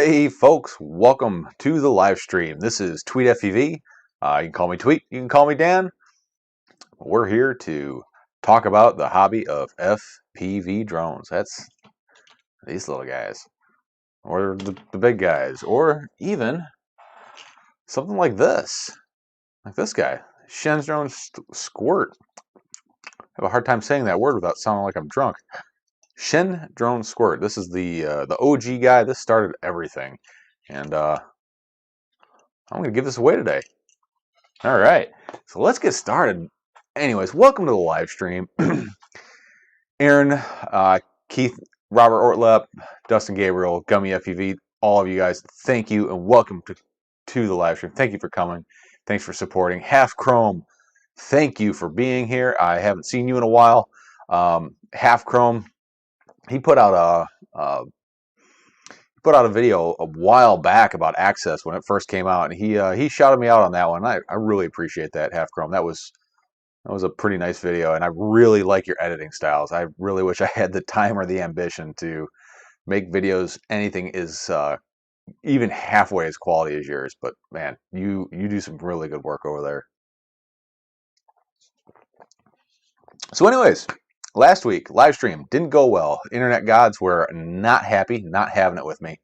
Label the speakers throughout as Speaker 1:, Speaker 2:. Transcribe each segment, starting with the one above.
Speaker 1: Hey folks, welcome to the live stream. This is Tweet FPV. You can call me Tweet, you can call me Dan. We're here to talk about the hobby of FPV drones. That's these little guys, or the big guys, or even something like this guy, Shen's Drone Squirt. I have a hard time saying that word without sounding like I'm drunk. Shen Drone Squirt. This is the OG guy. This started everything, and I'm going to give this away today. All right, so let's get started. Anyways, welcome to the live stream. Aaron, Keith, Robert Ortlep, Dustin Gabriel, Gummy FPV, all of you guys, thank you and welcome to the live stream. Thank you for coming. Thanks for supporting. Half Chrome, thank you for being here. I haven't seen you in a while. Half Chrome, he put out a video a while back about Access when it first came out, and he shouted me out on that one. I really appreciate that, Half Chrome. That was a pretty nice video, and I really like your editing styles. I really wish I had the time or the ambition to make videos anything is even halfway as quality as yours. But man, you do some really good work over there. So anyways, last week, live stream didn't go well. Internet gods were not happy, not having it with me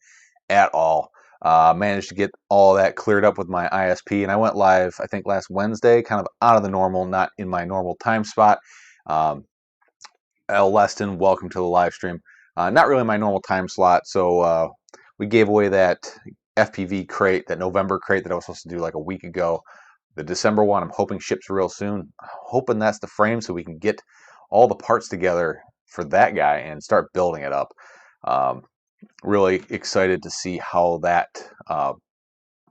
Speaker 1: at all. Managed to get all that cleared up with my ISP, and I went live, I think, last Wednesday, kind of out of the normal, not in my normal time spot. L. Leston, welcome to the live stream. Not really my normal time slot, so we gave away that FPV crate, that November crate that I was supposed to do like a week ago. The December one, I'm hoping ships real soon. Hoping that's the frame so we can get all the parts together for that guy and start building it up. Really excited to see how that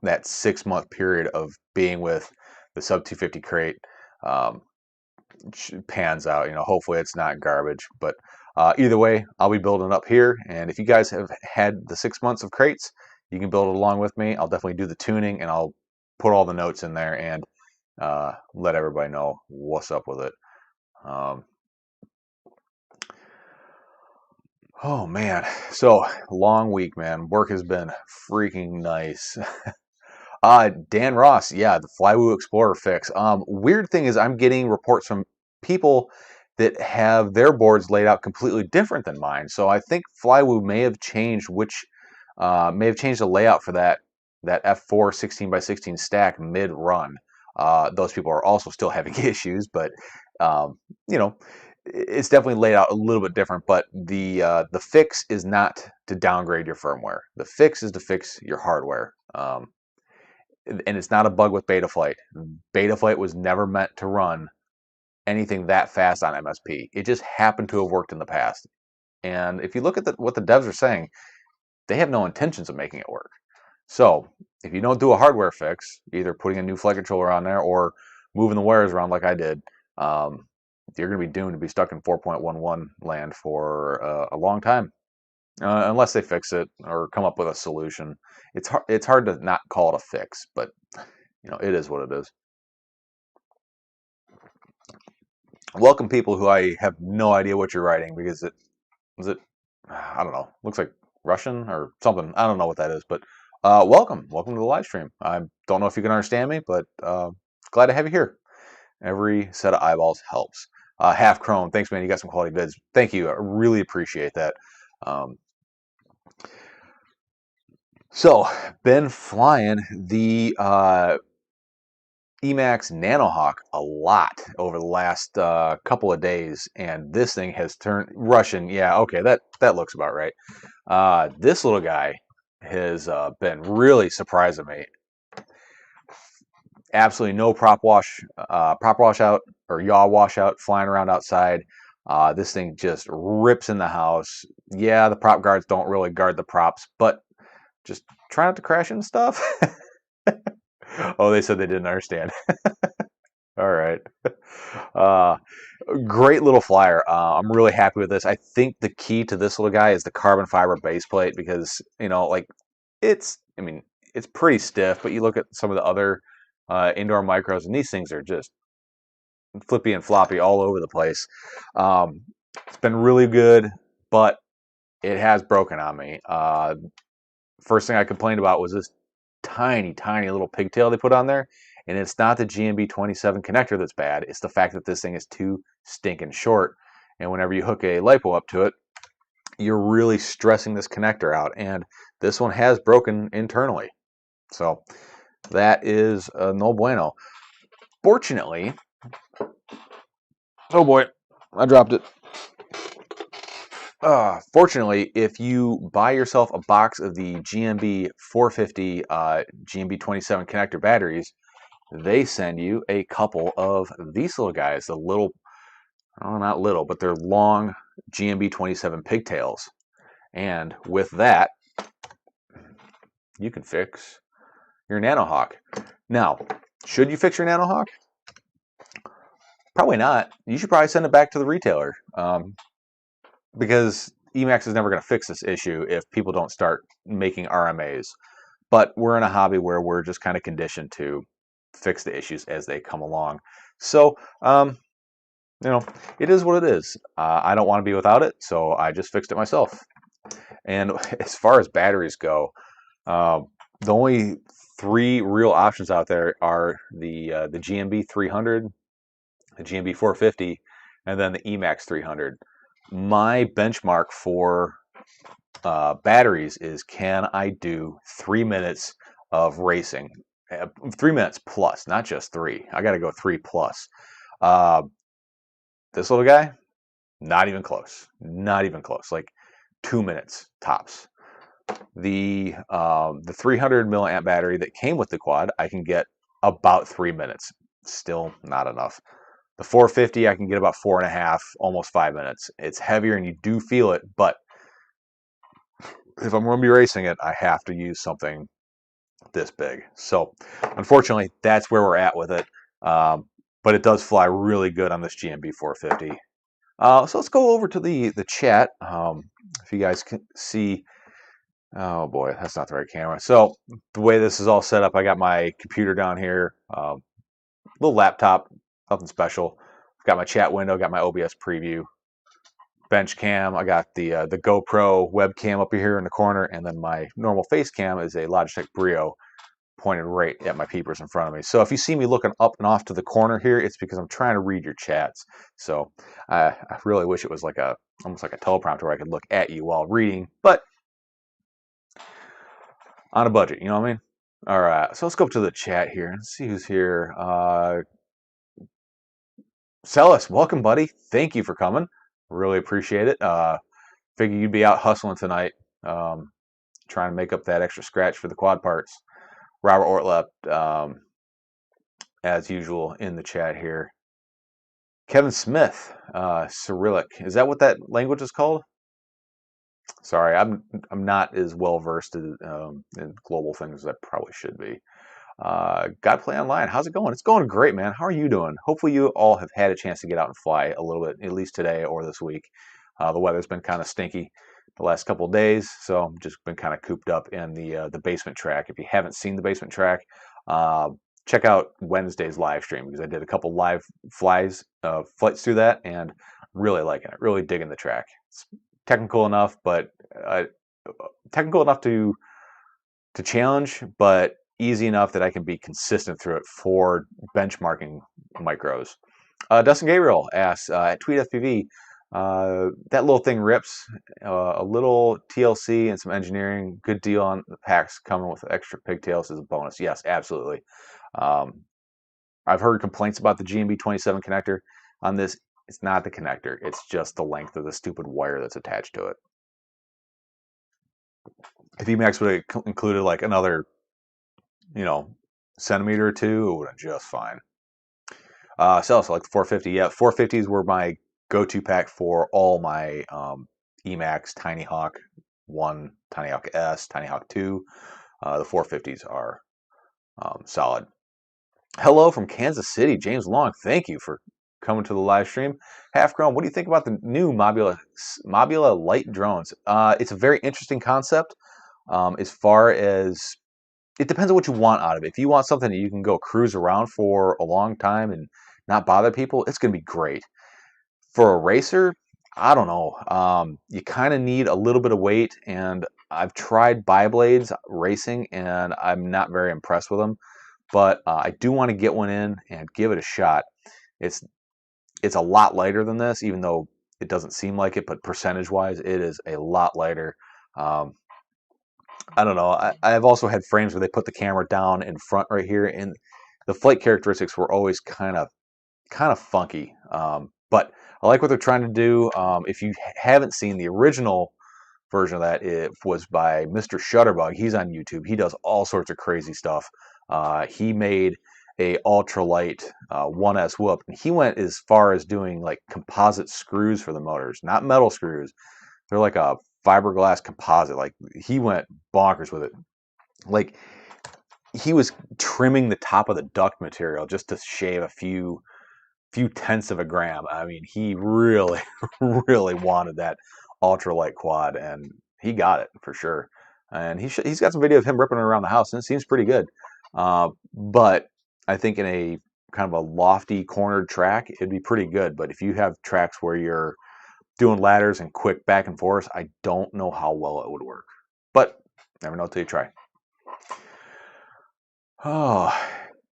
Speaker 1: 6-month period of being with the sub 250 crate pans out. You know, hopefully it's not garbage, but either way, I'll be building up here. And if you guys have had the 6 months of crates, you can build it along with me. I'll definitely do the tuning, and I'll put all the notes in there and let everybody know what's up with it. Oh man, so long week, man. Work has been freaking nice. Dan Ross, yeah, the Flywoo Explorer fix. Weird thing is I'm getting reports from people that have their boards laid out completely different than mine. So I think Flywoo may have changed the layout for that F4 16x16 stack mid-run. Those people are also still having issues, but you know, it's definitely laid out a little bit different. But the fix is not to downgrade your firmware. The fix is to fix your hardware. And it's not a bug with Betaflight. Betaflight was never meant to run anything that fast on MSP. It just happened to have worked in the past. And if you look at what the devs are saying, they have no intentions of making it work. So if you don't do a hardware fix, either putting a new flight controller on there or moving the wires around like I did, you're going to be doomed to be stuck in 4.11 land for a long time. Unless they fix it or come up with a solution. It's hard to not call it a fix, but you know, it is what it is. Welcome people who I have no idea what you're writing, because I don't know, looks like Russian or something. I don't know what that is, but welcome to the live stream. I don't know if you can understand me, but glad to have you here. Every set of eyeballs helps. Half Chrome, thanks man, you got some quality bids. Thank you, I really appreciate that. So, been flying the Emax Nanohawk a lot over the last couple of days, and this thing has turned Russian. Yeah, okay, that looks about right. This little guy has been really surprising me. Absolutely no prop washout or yaw washout flying around outside. This thing just rips in the house. Yeah, the prop guards don't really guard the props, but just try not to crash into stuff. Oh, they said they didn't understand. All right. Great little flyer. I'm really happy with this. I think the key to this little guy is the carbon fiber base plate, because, you know, like it's pretty stiff, but you look at some of the other indoor micros, and these things are just flippy and floppy all over the place. It's been really good, but it has broken on me. first thing I complained about was this tiny, tiny little pigtail they put on there. And it's not the GMB27 connector that's bad. It's the fact that this thing is too stinking short. And whenever you hook a LiPo up to it, you're really stressing this connector out. And this one has broken internally. So that is no bueno. Fortunately, oh boy, I dropped it. Fortunately, if you buy yourself a box of the GMB 450 GMB 27 connector batteries, they send you a couple of these little guys, the little, oh, not little, but they're long GMB 27 pigtails. And with that, you can fix your Nanohawk. Now, should you fix your Nanohawk? Probably not. You should probably send it back to the retailer. Because Emacs is never going to fix this issue if people don't start making RMAs. But we're in a hobby where we're just kind of conditioned to fix the issues as they come along. So, you know, it is what it is. I don't want to be without it, so I just fixed it myself. And as far as batteries go, the only three real options out there are the GMB 300, the GMB 450, and then the Emacs 300. My benchmark for batteries is, can I do 3 minutes of racing? 3 minutes plus, not just 3. I got to go 3 plus. This little guy, not even close. Not even close. Like 2 minutes tops. The 300 milliamp battery that came with the quad, I can get about 3 minutes. Still not enough. The 450, I can get about 4.5, almost 5 minutes. It's heavier and you do feel it, but if I'm going to be racing it, I have to use something this big. So, unfortunately, that's where we're at with it. But it does fly really good on this GMB 450. So let's go over to the chat. If you guys can see, oh boy, that's not the right camera. So the way this is all set up, I got my computer down here, little laptop, nothing special. I've got my chat window, got my OBS preview, bench cam. I got the GoPro webcam up here in the corner, and then my normal face cam is a Logitech Brio pointed right at my peepers in front of me. So if you see me looking up and off to the corner here, it's because I'm trying to read your chats. So I really wish it was like almost like a teleprompter where I could look at you while reading, but on a budget, you know what I mean? All right, so let's go up to the chat here and see who's here. Celis, welcome, buddy. Thank you for coming. Really appreciate it. Figure you'd be out hustling tonight, trying to make up that extra scratch for the quad parts. Robert Ortlep, as usual, in the chat here. Kevin Smith, Cyrillic. Is that what that language is called? Sorry, I'm not as well versed in global things as I probably should be. Gotta Play Online. How's it going? It's going great, man. How are you doing? Hopefully you all have had a chance to get out and fly a little bit, at least today or this week. The weather's been kind of stinky the last couple of days, so I've just been kind of cooped up in the basement track. If you haven't seen the basement track, check out Wednesday's live stream, because I did a couple live flights through that, and really liking it. Really digging the track. It's technical enough, but technical enough to challenge, but easy enough that I can be consistent through it for benchmarking micros. Dustin Gabriel asks at TweetFPV, that little thing rips. A little TLC and some engineering. Good deal on the packs coming with extra pigtails as a bonus. Yes, absolutely. I've heard complaints about the GMB 27 connector on this. It's not the connector. It's just the length of the stupid wire that's attached to it. If Emacs would have included like another, centimeter or two, it would have just fine. So like 450. Yeah, 450s were my go-to pack for all my Emacs, Tiny Hawk 1, Tiny Hawk S, Tiny Hawk 2. The 450s are solid. Hello from Kansas City, James Long. Thank you for coming to the live stream. Half Grown, what do you think about the new Mobula light drones? It's a very interesting concept. As far as, it depends on what you want out of it. If you want something that you can go cruise around for a long time and not bother people, it's going to be great. For a racer, I don't know. You kind of need a little bit of weight, and I've tried bi-blades racing, and I'm not very impressed with them. But I do want to get one in and give it a shot. It's it's a lot lighter than this, even though it doesn't seem like it. But percentage-wise, it is a lot lighter. Um, I don't know. I've also had frames where they put the camera down in front right here, and the flight characteristics were always kind of funky. But I like what they're trying to do. If you haven't seen the original version of that, it was by Mr. Shutterbug. He's on YouTube. He does all sorts of crazy stuff. He made a ultralight 1S whoop. And he went as far as doing like composite screws for the motors, not metal screws. They're like a fiberglass composite. Like he went bonkers with it. Like he was trimming the top of the duct material just to shave a few tenths of a gram. I mean, he really, really wanted that ultralight quad, and he got it for sure. And he's got some video of him ripping it around the house, and it seems pretty good. But I think in a kind of a lofty cornered track, it'd be pretty good. But if you have tracks where you're doing ladders and quick back and forth, I don't know how well it would work. But never know until you try. Oh,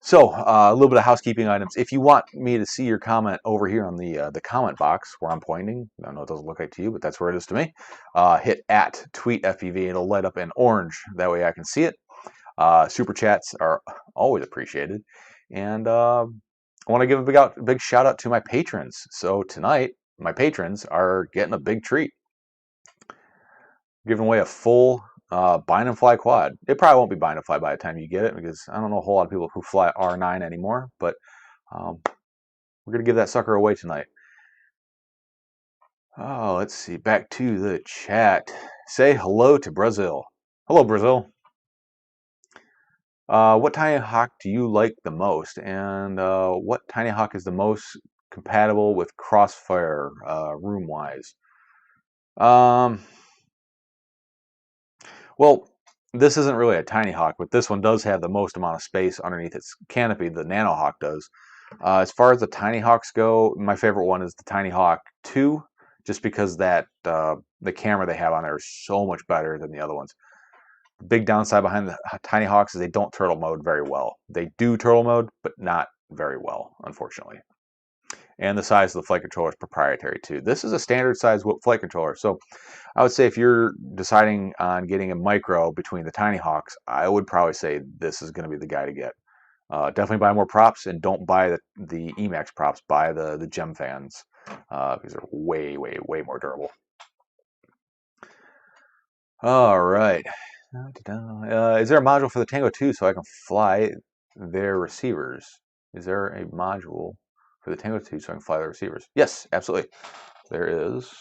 Speaker 1: so a little bit of housekeeping items. If you want me to see your comment over here on the comment box where I'm pointing, I know it doesn't look like to you, but that's where it is to me. Hit @tweetfpv. It'll light up in orange. That way I can see it. Super chats are always appreciated, and I want to give a big shout out to my patrons. So tonight, my patrons are getting a big treat, giving away a full bind and fly quad. It probably won't be bind and fly by the time you get it, because I don't know a whole lot of people who fly R9 anymore, but we're going to give that sucker away tonight. Oh, let's see. Back to the chat. Say hello to Brazil. Hello, Brazil. What Tiny Hawk do you like the most? And what Tiny Hawk is the most compatible with Crossfire room-wise? Well, this isn't really a Tiny Hawk, but this one does have the most amount of space underneath its canopy. The Nano Hawk does. As far as the Tiny Hawks go, my favorite one is the Tiny Hawk 2, just because that the camera they have on there is so much better than the other ones. The big downside behind the Tiny Hawks is they don't turtle mode very well. They do turtle mode, but not very well, unfortunately. And the size of the flight controller is proprietary too. This is a standard size flight controller, so I would say if you're deciding on getting a micro between the Tiny Hawks, I would probably say this is going to be the guy to get. Definitely buy more props, and don't buy the Emax props. Buy the Gem fans, because they're way, way, way more durable. All right. Is there a module for the Tango 2 so I can fly their receivers? Is there a module for the Tango 2 so I can fly their receivers? Yes, absolutely. There is.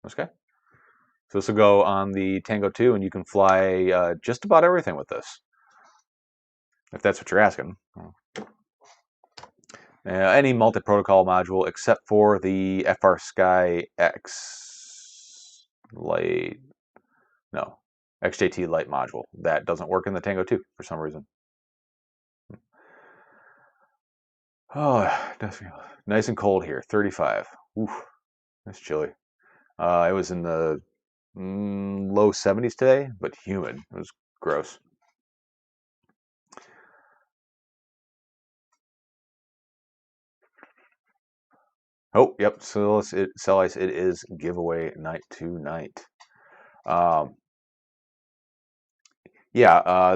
Speaker 1: Okay. So this will go on the Tango 2, and you can fly just about everything with this, if that's what you're asking. Any multi-protocol module except for the FR Sky X Light, no, XJT Light module. That doesn't work in the Tango 2 for some reason. Oh, nice and cold here, 35. Oof, that's chilly. It was in the low 70s today, but humid. It was gross. Oh, yep. So Cell Ice, it is giveaway night tonight. Yeah,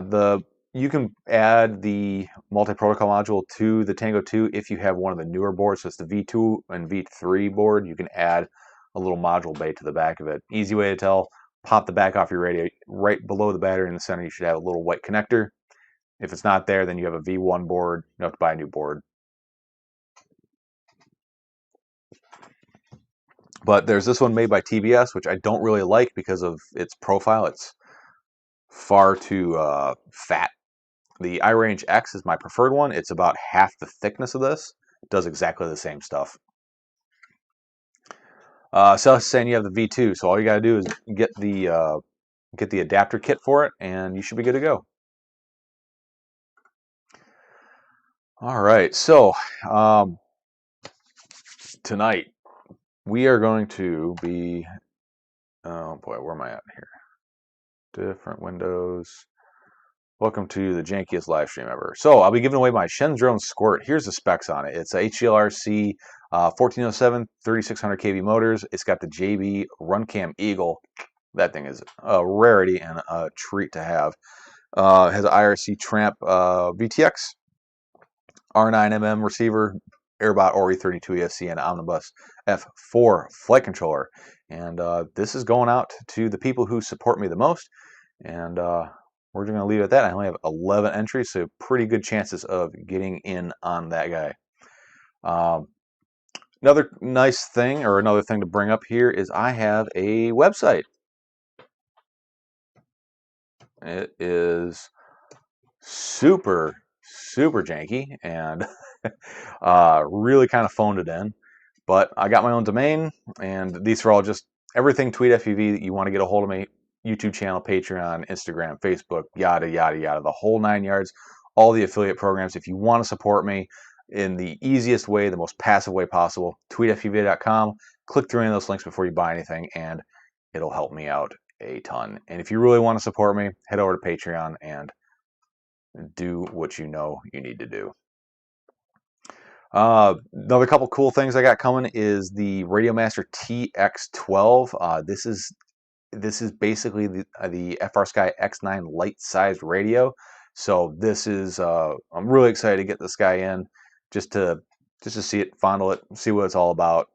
Speaker 1: you can add the multi-protocol module to the Tango 2 if you have one of the newer boards. So it's the V2 and V3 board. You can add a little module bay to the back of it. Easy way to tell: pop the back off your radio. Right below the battery in the center, you should have a little white connector. If it's not there, then you have a V1 board. You have to buy a new board. But there's this one made by TBS, which I don't really like because of its profile. It's far too fat. The iRange X is my preferred one. It's about half the thickness of this. It does exactly the same stuff. So saying you have the V2, so all you got to do is get the adapter kit for it, and you should be good to go. All right, so tonight we are going to be Oh boy, where am I at here? Different windows. Welcome to the jankiest live stream ever. So I'll be giving away my Shenzrone Squirt. Here's the specs on it. It's a HGLRC 1407 3600 kV motors. It's got the JB Runcam Eagle. That thing is a rarity and a treat to have. It has an IRC Tramp VTX, R9mm receiver, Airbot Ori 32 ESC, and Omnibus F4 flight controller. And this is going out to the people who support me the most. And we're just going to leave it at that. I only have 11 entries, so pretty good chances of getting in on that guy. Another nice thing, or another thing to bring up here, is I have a website. It is super janky and really kind of phoned it in. But I got my own domain, and these are all just everything Tweet FPV that you want to get a hold of me. YouTube channel, Patreon, Instagram, Facebook, yada, yada, yada, the whole 9 yards, all the affiliate programs. If you want to support me in the easiest way, the most passive way possible, tweetfpv.com. Click through any of those links before you buy anything, and it'll help me out a ton. And if you really want to support me, head over to Patreon and do what you know you need to do. Another couple cool things I got coming is the Radiomaster TX12. This is basically the FR Sky X9 light sized radio. So this is I'm really excited to get this guy in just to see it, fondle it, see what it's all about,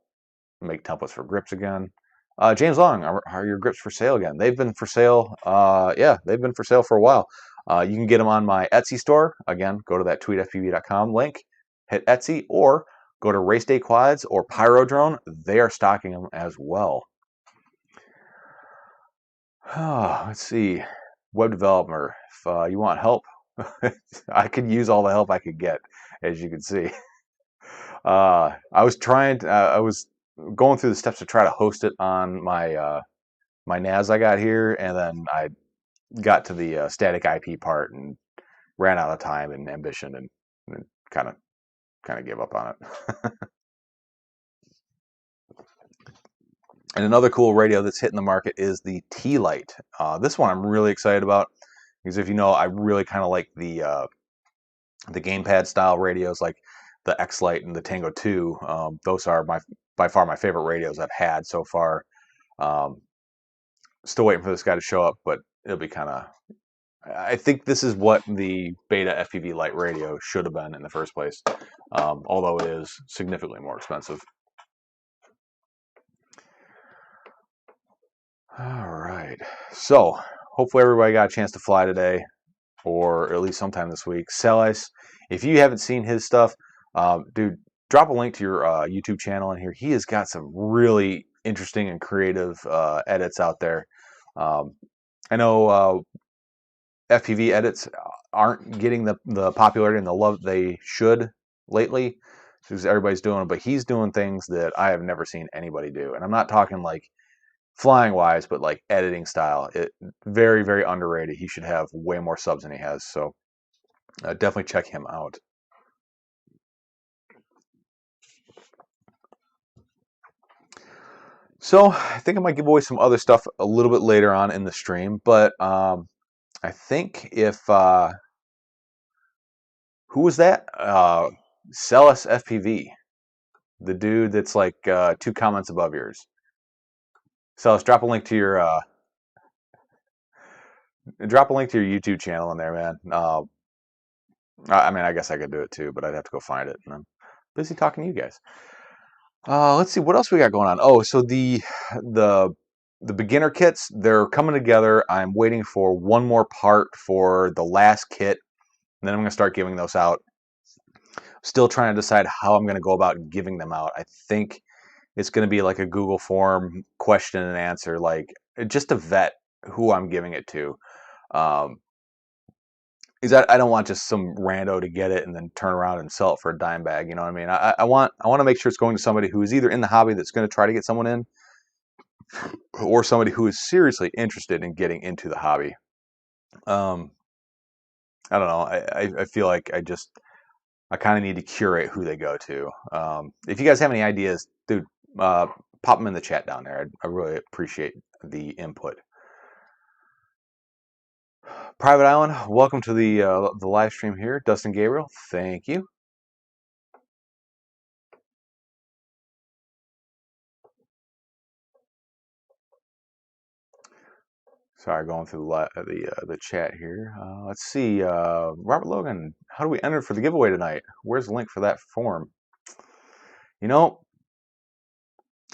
Speaker 1: make templates for grips again. James Long, are your grips for sale again? They've been for sale. Yeah, they've been for sale for a while. You can get them on my Etsy store. Again, go to that tweetfpv.com link, hit Etsy, or go to Race Day Quads or Pyrodrone. They are stocking them as well. Let's see. Web developer. If you want help, I could use all the help I could get, as you can see. I was going through the steps to try to host it on my my NAS I got here, and then I got to the static IP part and ran out of time and ambition, and kind of gave up on it. And another cool radio that's hitting the market is the T-Lite. This one I'm really excited about because, if you know, I really kind of like the gamepad style radios, like the X-Lite and the Tango 2. Those are by far my favorite radios I've had so far. Still waiting for this guy to show up, but it'll be kind of. I think this is what the Beta FPV Lite radio should have been in the first place, although it is significantly more expensive. All right, so hopefully everybody got a chance to fly today, or at least sometime this week. Celis, if you haven't seen his stuff, dude, drop a link to your YouTube channel in here. He has got some really interesting and creative edits out there. I know FPV edits aren't getting the popularity and the love they should lately, because everybody's doing it, but he's doing things that I have never seen anybody do. And I'm not talking like flying wise, but like editing style. Very underrated. He should have way more subs than he has. So definitely check him out. So I think I might give away some other stuff a little bit later on in the stream, but I think if who was that? Celis FPV, the dude that's like 2 comments above yours. Celis, drop a link to your YouTube channel in there, man. I mean, I guess I could do it too, but I'd have to go find it, and I'm busy talking to you guys. Let's see what else we got going on. Oh, so the beginner kits, they're coming together. I'm waiting for one more part for the last kit, and then I'm going to start giving those out. Still trying to decide how I'm going to go about giving them out. I think it's going to be like a Google form question and answer, like just to vet who I'm giving it to. Is that I don't want just some rando to get it and then turn around and sell it for a dime bag. You know what I mean? I want to make sure it's going to somebody who is either in the hobby that's going to try to get someone in, or somebody who is seriously interested in getting into the hobby. I don't know. I feel like I kind of need to curate who they go to. If you guys have any ideas, dude, pop them in the chat down there. I really appreciate the input. Private Island, welcome to the live stream here. Dustin Gabriel, thank you. Sorry, going through the chat here. Let's see, Robert Logan, how do we enter for the giveaway tonight? Where's the link for that form? You know,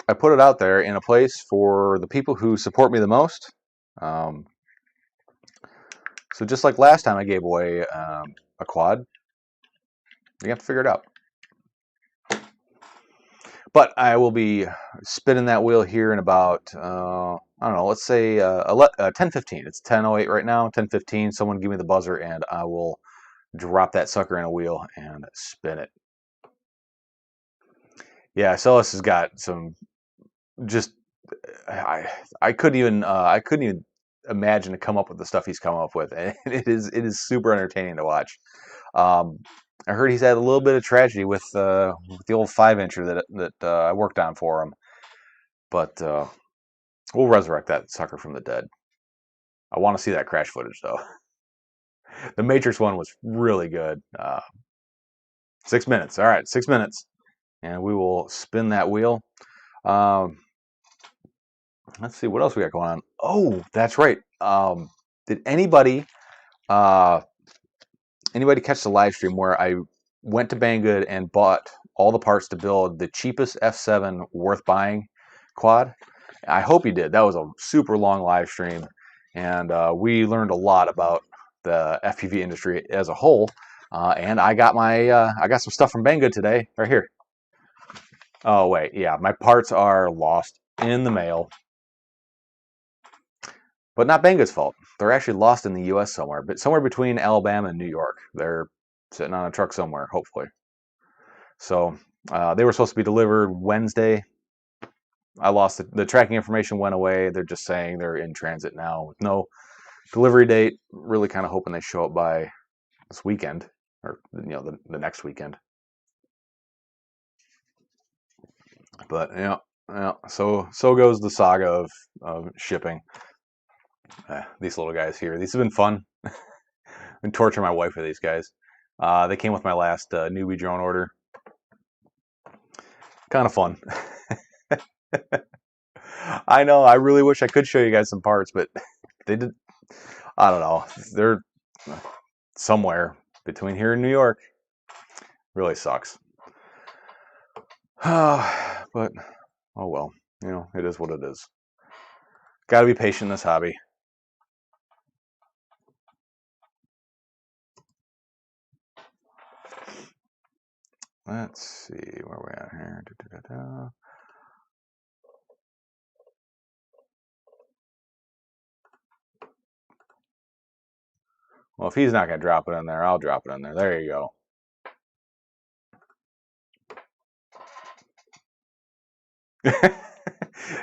Speaker 1: I put it out there in a place for the people who support me the most. So just like last time I gave away a quad, you have to figure it out. But I will be spinning that wheel here in about, I don't know, let's say 10:15. It's 10:08 right now, 10:15. Someone give me the buzzer and I will drop that sucker in a wheel and spin it. Yeah, Celis has got some just, I couldn't even imagine to come up with the stuff he's come up with, and it is super entertaining to watch. I heard he's had a little bit of tragedy with the old 5-incher that I worked on for him, but we'll resurrect that sucker from the dead. I want to see that crash footage though. The Matrix one was really good. 6 minutes. All right, 6 minutes, and we will spin that wheel. Let's see what else we got going on. Oh, that's right. Did anybody catch the live stream where I went to Banggood and bought all the parts to build the cheapest F7 worth buying quad? I hope you did. That was a super long live stream, and we learned a lot about the FPV industry as a whole. And I got I got some stuff from Banggood today, right here. Oh wait, yeah, my parts are lost in the mail. But not Banggood's fault. They're actually lost in the U.S. somewhere, but somewhere between Alabama and New York. They're sitting on a truck somewhere, hopefully. So they were supposed to be delivered Wednesday. I lost the tracking information went away. They're just saying they're in transit now with no delivery date. Really kind of hoping they show up by this weekend, or the next weekend. But so goes the saga of shipping. These little guys here. These have been fun. I've been torturing my wife with these guys. They came with my last newbie drone order. Kind of fun. I know. I really wish I could show you guys some parts, but they did. I don't know. They're somewhere between here and New York. Really sucks. But oh well. It is what it is. Got to be patient in this hobby. Let's see where we're at here. Well, if he's not going to drop it in there, I'll drop it in there. There you go.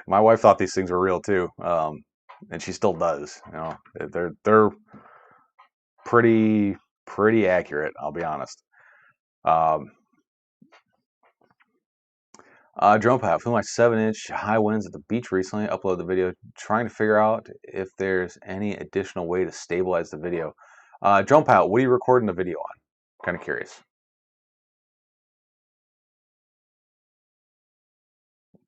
Speaker 1: My wife thought these things were real too, and she still does. They're pretty accurate. I'll be honest. Drone pilot flew my 7-inch high winds at the beach recently. Uploaded the video, trying to figure out if there's any additional way to stabilize the video. Drone pilot, what are you recording the video on? Kind of curious.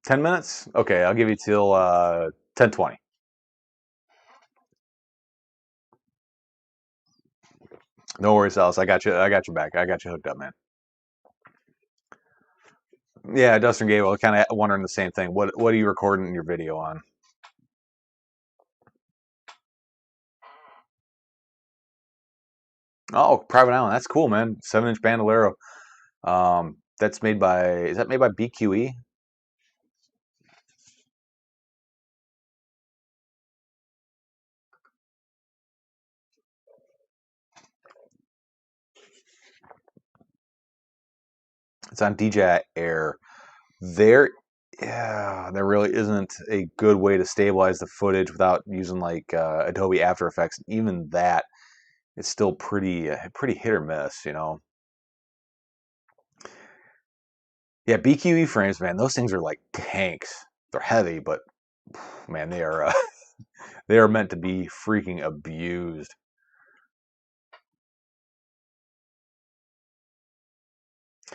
Speaker 1: 10 minutes? Okay, I'll give you till 10:20. No worries, Alice. I got you. I got your back. I got you hooked up, man. Yeah, Dustin Gable, kind of wondering the same thing. What are you recording your video on? Oh, Private Island. That's cool, man. 7-inch bandolero. That's made by. Is that made by BQE? It's on DJI Air. There really isn't a good way to stabilize the footage without using like Adobe After Effects. Even that, it's still pretty hit or miss, Yeah, BQE frames, man, those things are like tanks. they're heavy, but man, they are they are meant to be freaking abused.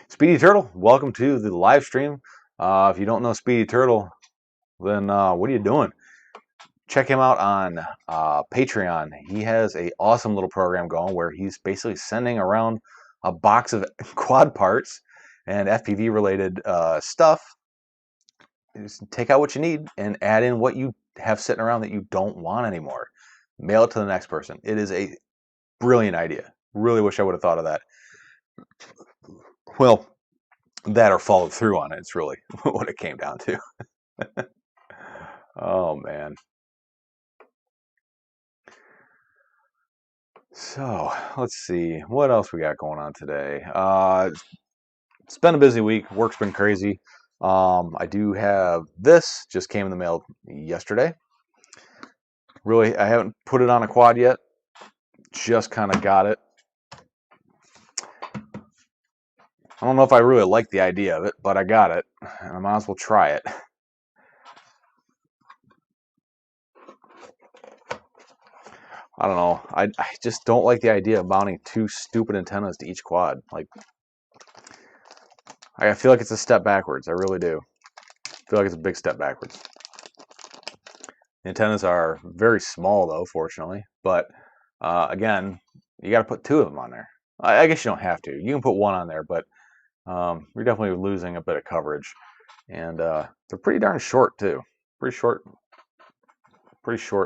Speaker 1: Speedy Turtle, welcome to the live stream. If you don't know Speedy Turtle, then what are you doing? Check him out on Patreon. He has a awesome little program going where he's basically sending around a box of quad parts and FPV related stuff. Just take out what you need and add in what you have sitting around that you don't want anymore. Mail it to the next person. It is a brilliant idea. Really wish I would have thought of that. Well, that or followed through on it. It's really what it came down to. Oh, man. So, let's see. What else we got going on today? It's been a busy week. Work's been crazy. I do have this. Just came in the mail yesterday. Really, I haven't put it on a quad yet. Just kind of got it. I don't know if I really like the idea of it, but I got it. And I might as well try it. I don't know. I just don't like the idea of mounting two stupid antennas to each quad. Like, I feel like it's a step backwards. I really do. I feel like it's a big step backwards. The antennas are very small, though, fortunately. But, again, you got to put two of them on there. I guess you don't have to. You can put one on there, but you're definitely losing a bit of coverage. And they're pretty darn short, too. Pretty short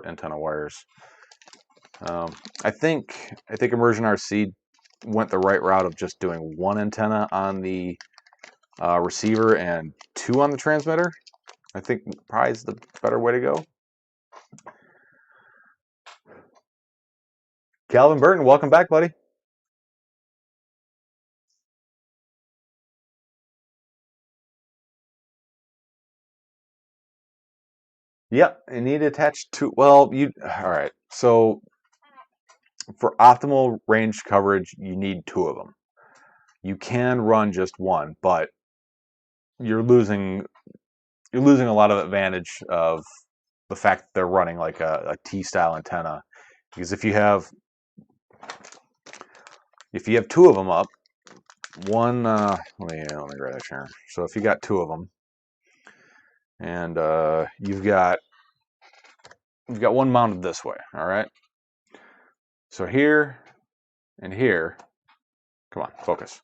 Speaker 1: antenna wires. I think Immersion RC went the right route of just doing one antenna on the receiver and two on the transmitter. I think probably is the better way to go. Calvin Burton, welcome back, buddy. Yep, you need to attach two. Well, all right. So for optimal range coverage, you need two of them. You can run just one, but you're losing a lot of advantage of the fact that they're running like a T-style antenna. Because if you have two of them up, one let me grab this here. So if you got two of them, and you've got one mounted this way, all right. So here and here, come on, focus.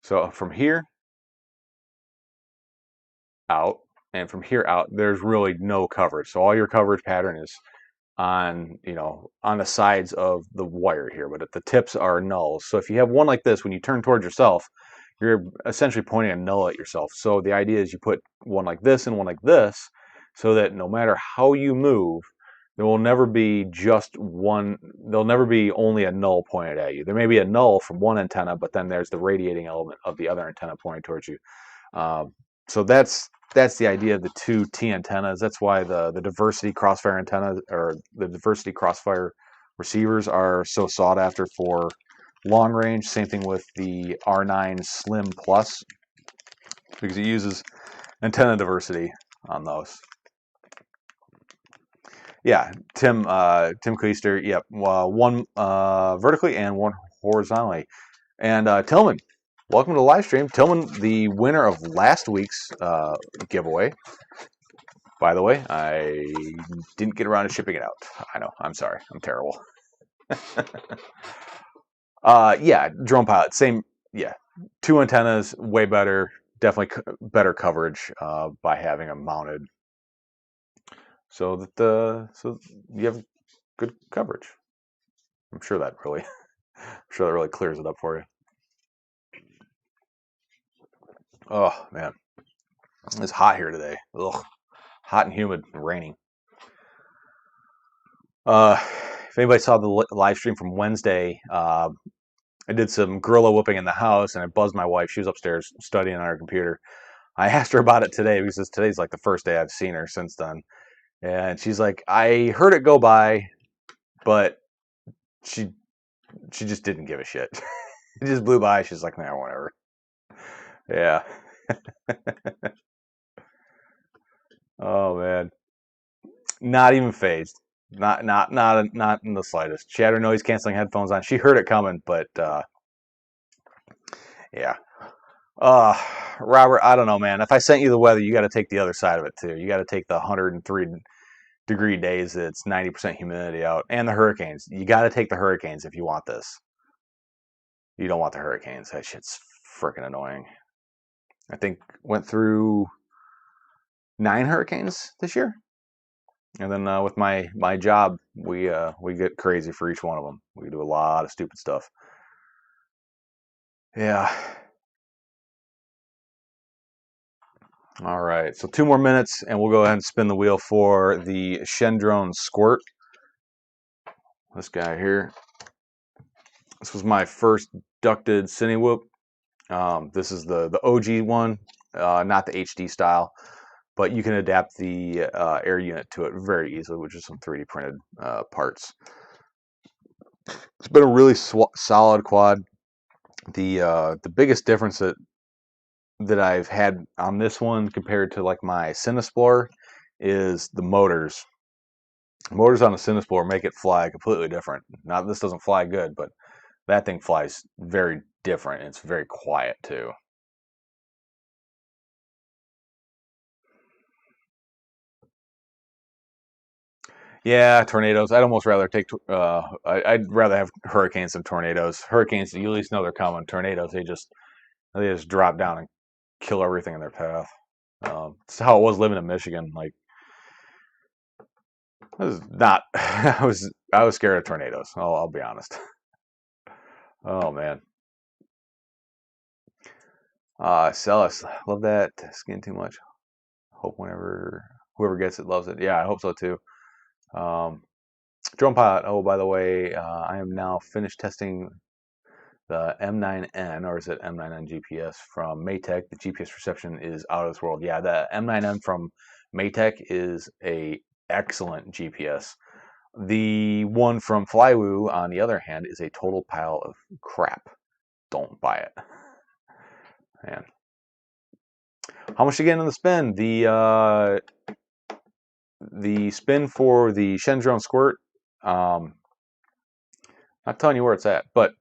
Speaker 1: So from here out and from here out, there's really no coverage. So all your coverage pattern is on the sides of the wire here, but the tips are null. So if you have one like this, when you turn towards yourself, you're essentially pointing a null at yourself. So the idea is you put one like this and one like this, so that no matter how you move, there will never be just one. There'll never be only a null pointed at you. There may be a null from one antenna, but then there's the radiating element of the other antenna pointing towards you. So that's the idea of the two T antennas. That's why the diversity crossfire antennas or the diversity crossfire receivers are so sought after for long range. Same thing with the R9 Slim Plus, because it uses antenna diversity on those. Yeah, Tim Kleister. Yep, one vertically and one horizontally. And Tillman, welcome to the live stream. Tillman, the winner of last week's giveaway. By the way, I didn't get around to shipping it out. I know. I'm sorry. I'm terrible. Yeah, drone pilot. Same. Yeah, two antennas, way better. Definitely better coverage by having them mounted, so that you have good coverage. I'm sure that really clears it up for you. Oh man, it's hot here today. Ugh, hot and humid and raining. If anybody saw the live stream from Wednesday, I did some gorilla whooping in the house, and I buzzed my wife. She was upstairs studying on her computer. I asked her about it today because today's like the first day I've seen her since then. And she's like, I heard it go by, but she just didn't give a shit. It just blew by. She's like, nah, whatever. Yeah. Oh man, not even phased. Not in the slightest. She had her noise canceling headphones on. She heard it coming, but yeah. Uh, Robert, I don't know, man. If I sent you the weather, you got to take the other side of it too. You got to take the 103-degree days that's 90% humidity out, and the hurricanes. You got to take the hurricanes if you want this. You don't want the hurricanes. That shit's freaking annoying. I think went through 9 hurricanes this year, and then with my job, we get crazy for each one of them. We do a lot of stupid stuff. Yeah. All right. So 2 more minutes, and we'll go ahead and spin the wheel for the Shendrone Squirt. This guy here. This was my first ducted Cinewhoop. This is the OG one, not the HD style, but you can adapt the air unit to it very easily, which is some 3D printed parts. It's been a really solid quad. The biggest difference that I've had on this one compared to like my Cinesplorer is the motors. Motors on a Cinesplorer make it fly completely different. Now this doesn't fly good, but that thing flies very different. It's very quiet too. Yeah, tornadoes. I'd almost rather take. I'd rather have hurricanes than tornadoes. Hurricanes, you at least know they're coming. Tornadoes, they just drop down and kill everything in their path. It's how it was living in Michigan. Like, I was not. I was scared of tornadoes. I'll be honest. Oh man. Celis, love that skin too much. Hope whoever gets it loves it. Yeah, I hope so too. Um, Drone Pilot. Oh, by the way, I am now finished testing the M9N, or is it M9N GPS from Maytech. The GPS reception is out of this world. Yeah, the M9N from Maytech is a excellent GPS. The one from Flywoo, on the other hand, is a total pile of crap. Don't buy it. Man. How much again in the spin? The spin for the Shendrone Squirt. Not telling you where it's at, but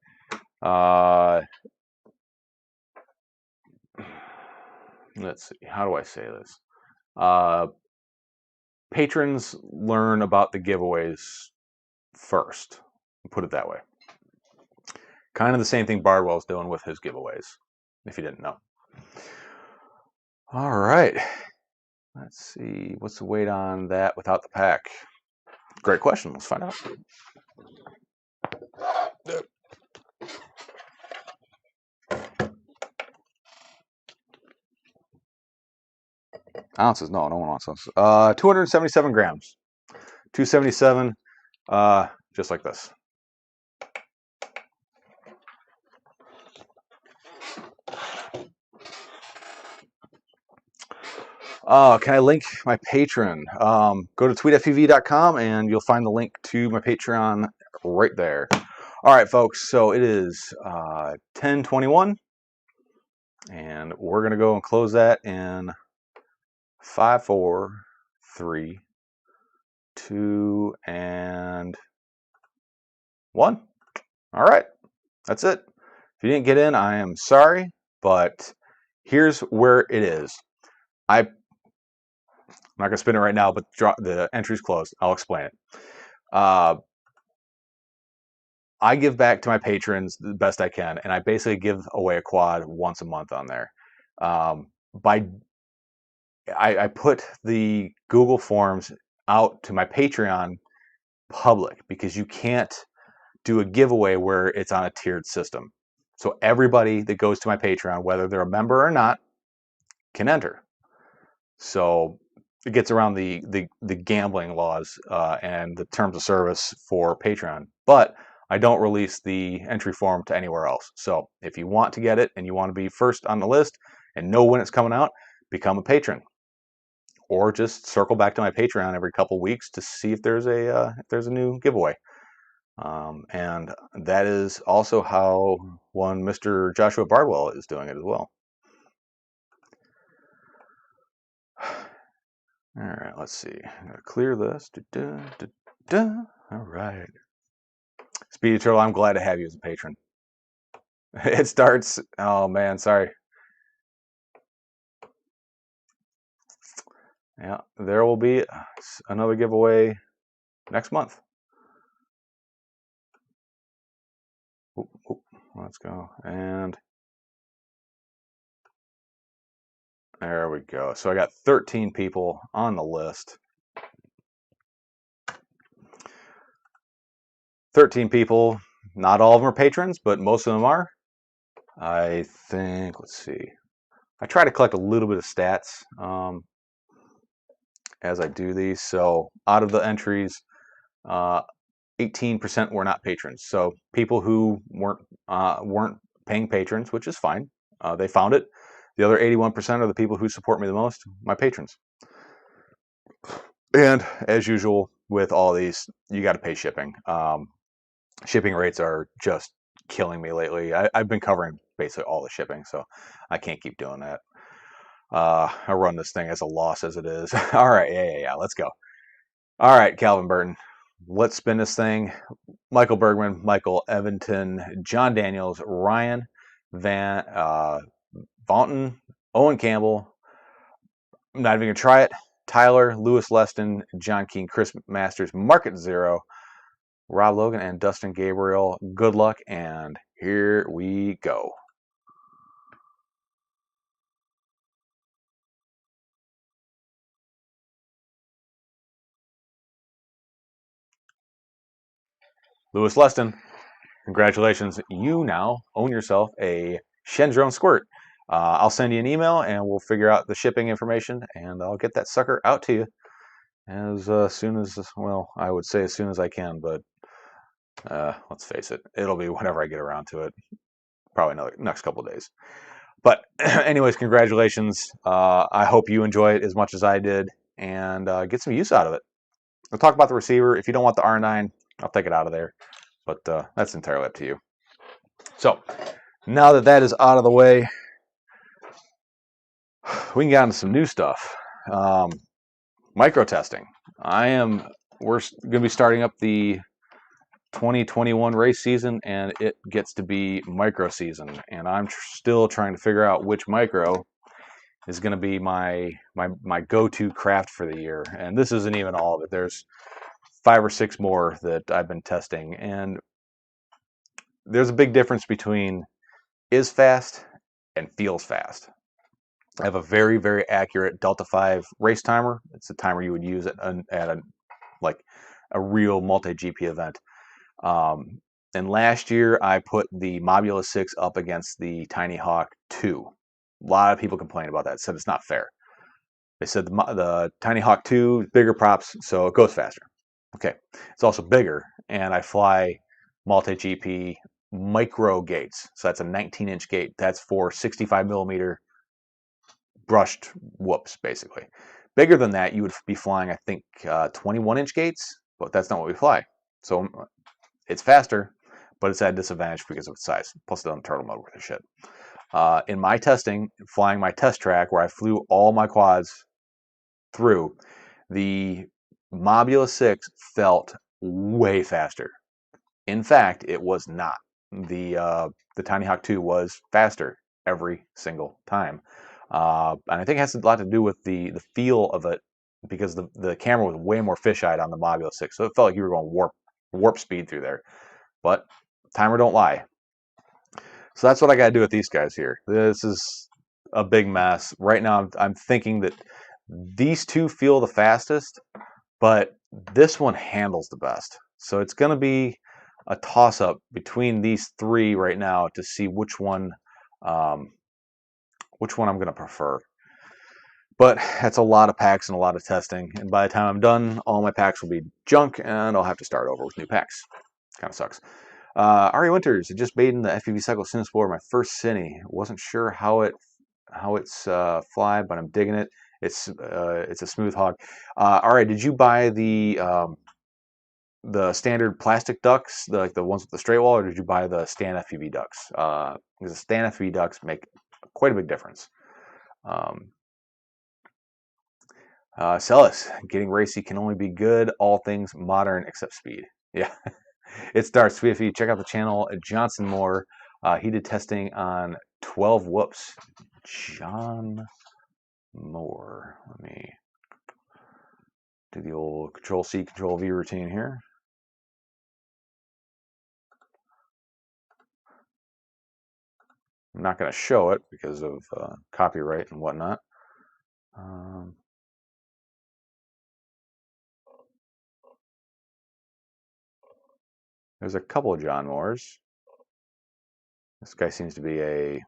Speaker 1: let's see. How do I say this? Patrons learn about the giveaways first. Put it that way. Kind of the same thing Bardwell's doing with his giveaways, if you didn't know. All right. Let's see. What's the weight on that without the pack? Great question. Let's find out. Ounces? No, no one wants ounces. 277 grams. 277, just like this. Can I link my Patreon? Go to tweetfev.com and you'll find the link to my Patreon right there. All right, folks. So it is 10:21, and we're gonna go and close that in 5, 4, 3, 2, and 1. All right, that's it. If you didn't get in, I am sorry, but here's where it is. I'm not going to spin it right now, but the entry's closed. I'll explain it. I give back to my patrons the best I can, and I basically give away a quad once a month on there. I put the Google Forms out to my Patreon public because you can't do a giveaway where it's on a tiered system. So everybody that goes to my Patreon, whether they're a member or not, can enter. So it gets around the gambling laws and the terms of service for Patreon. But I don't release the entry form to anywhere else. So if you want to get it and you want to be first on the list and know when it's coming out, become a patron. Or just circle back to my Patreon every couple weeks to see if there's a new giveaway. And that is also how one Mr. Joshua Bardwell is doing it as well. All right, let's see. I'm gonna clear this. All right. Speedy Turtle, I'm glad to have you as a patron. It starts. Oh man, sorry. Yeah, there will be another giveaway next month. Oop, oop, let's go. And there we go. So I got 13 people on the list. 13 people. Not all of them are patrons, but most of them are. I think, let's see. I try to collect a little bit of stats as I do these. So out of the entries, 18% were not patrons. So people who weren't paying patrons, which is fine. They found it. The other 81% are the people who support me the most, my patrons. And as usual with all these, you got to pay shipping. Shipping rates are just killing me lately. I've been covering basically all the shipping, so I can't keep doing that. I run this thing as a loss as it is. All right, yeah. Let's go. All right, Calvin Burton. Let's spin this thing. Michael Bergman, Michael Evanton, John Daniels, Ryan Van Vaunton, Owen Campbell. I'm not even gonna try it. Tyler, Lewis Leston, John King, Chris Masters, Market Zero, Rob Logan, and Dustin Gabriel. Good luck, and here we go. Lewis Leston, congratulations. You now own yourself a Shendrone Squirt. I'll send you an email, and we'll figure out the shipping information, and I'll get that sucker out to you as soon as, well, I would say as soon as I can, but let's face it, it'll be whenever I get around to it. Probably another next couple of days. But anyways, congratulations. I hope you enjoy it as much as I did and get some use out of it. We'll talk about the receiver. If you don't want the R9, I'll take it out of there. But that's entirely up to you. So now that that is out of the way, we can get on to some new stuff. Micro testing. We're going to be starting up the 2021 race season, and it gets to be micro season, and I'm still trying to figure out which micro is going to be my go-to craft for the year. And this isn't even all of it. There's 5 or 6 more that I've been testing, and there's a big difference between is fast and feels fast. I have a very, very accurate Delta 5 race timer. It's the timer you would use at a real multi-GP event. And last year, I put the Mobula 6 up against the Tiny Hawk 2. A lot of people complain about that, said it's not fair. They said the Tiny Hawk 2 bigger props, so it goes faster. Okay, it's also bigger, and I fly multi-GP micro gates. So that's a 19-inch gate. That's for 65 millimeter brushed whoops, basically. Bigger than that, you would be flying, I think, 21-inch gates, but that's not what we fly. So it's faster, but it's at a disadvantage because of its size. Plus, it doesn't turtle mode with the shit. In my testing, flying my test track where I flew all my quads through, the Mobula 6 felt way faster. In fact, it was not. The Tiny Hawk 2 was faster every single time. And I think it has a lot to do with the feel of it because the camera was way more fisheye on the Mobula 6. So it felt like you were going warp speed through there. But timer don't lie. So that's what I got to do with these guys here. This is a big mess. Right now, I'm thinking that these two feel the fastest, but this one handles the best. So it's going to be a toss-up between these 3 right now to see which one I'm going to prefer. But that's a lot of packs and a lot of testing. And by the time I'm done, all my packs will be junk, and I'll have to start over with new packs. Kind of sucks. Ari Winters, I just made in the FPV Cycle Cinesplorer my first Cine. Wasn't sure how it's fly, but I'm digging it. It's a smooth hog. All right, did you buy the standard plastic ducks, the ones with the straight wall, or did you buy the Stan FPV ducks? Because the Stan FPV ducks make quite a big difference. Celis, getting racy can only be good. All things modern except speed. Yeah, it starts swiftly. Check out the channel. Johnson Moore. He did testing on 12 whoops. John Moore. Let me do the old Control C, Control V routine here. I'm not going to show it because of copyright and whatnot. There's a couple of John Moores. This guy seems to be a...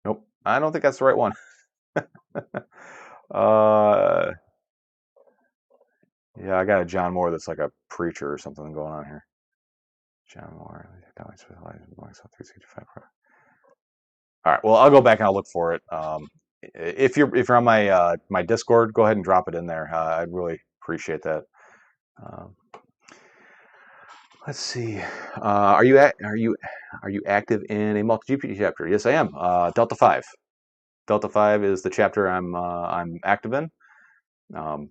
Speaker 1: Nope, I don't think that's the right one. Yeah, I got a John Moore that's like a preacher or something going on here. John Moore. All right, well, I'll go back and I'll look for it. If you're on my my Discord, go ahead and drop it in there. I'd really appreciate that. Let's see. Are you active in a multi-GP chapter? Yes, I am. Delta 5. Delta 5 is the chapter I'm active in. Fun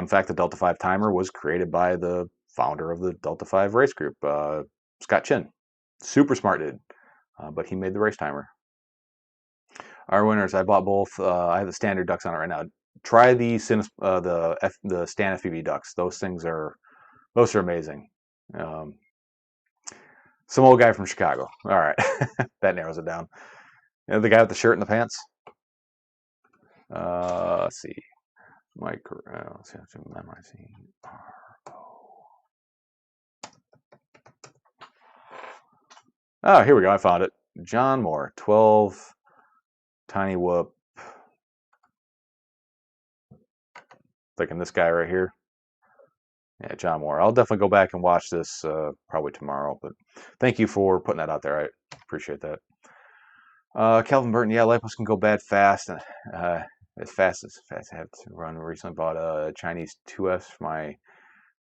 Speaker 1: fact: the Delta 5 timer was created by the founder of the Delta 5 race group, Scott Chin. Super smart dude, but he made the race timer. Our winners, I bought both. I have the standard ducks on it right now. Try the Stan FPV ducks. Those are amazing. Some old guy from Chicago. All right, that narrows it down. You know, the guy with the shirt and the pants. Let's see. Let's see. Oh, here we go. I found it. John Moore, 12 tiny whoop. Thinking this guy right here. Yeah, John Moore. I'll definitely go back and watch this probably tomorrow. But thank you for putting that out there. I appreciate that. Calvin Burton. Yeah, Lipos can go bad fast. As fast I have to run. Recently bought a Chinese 2S for my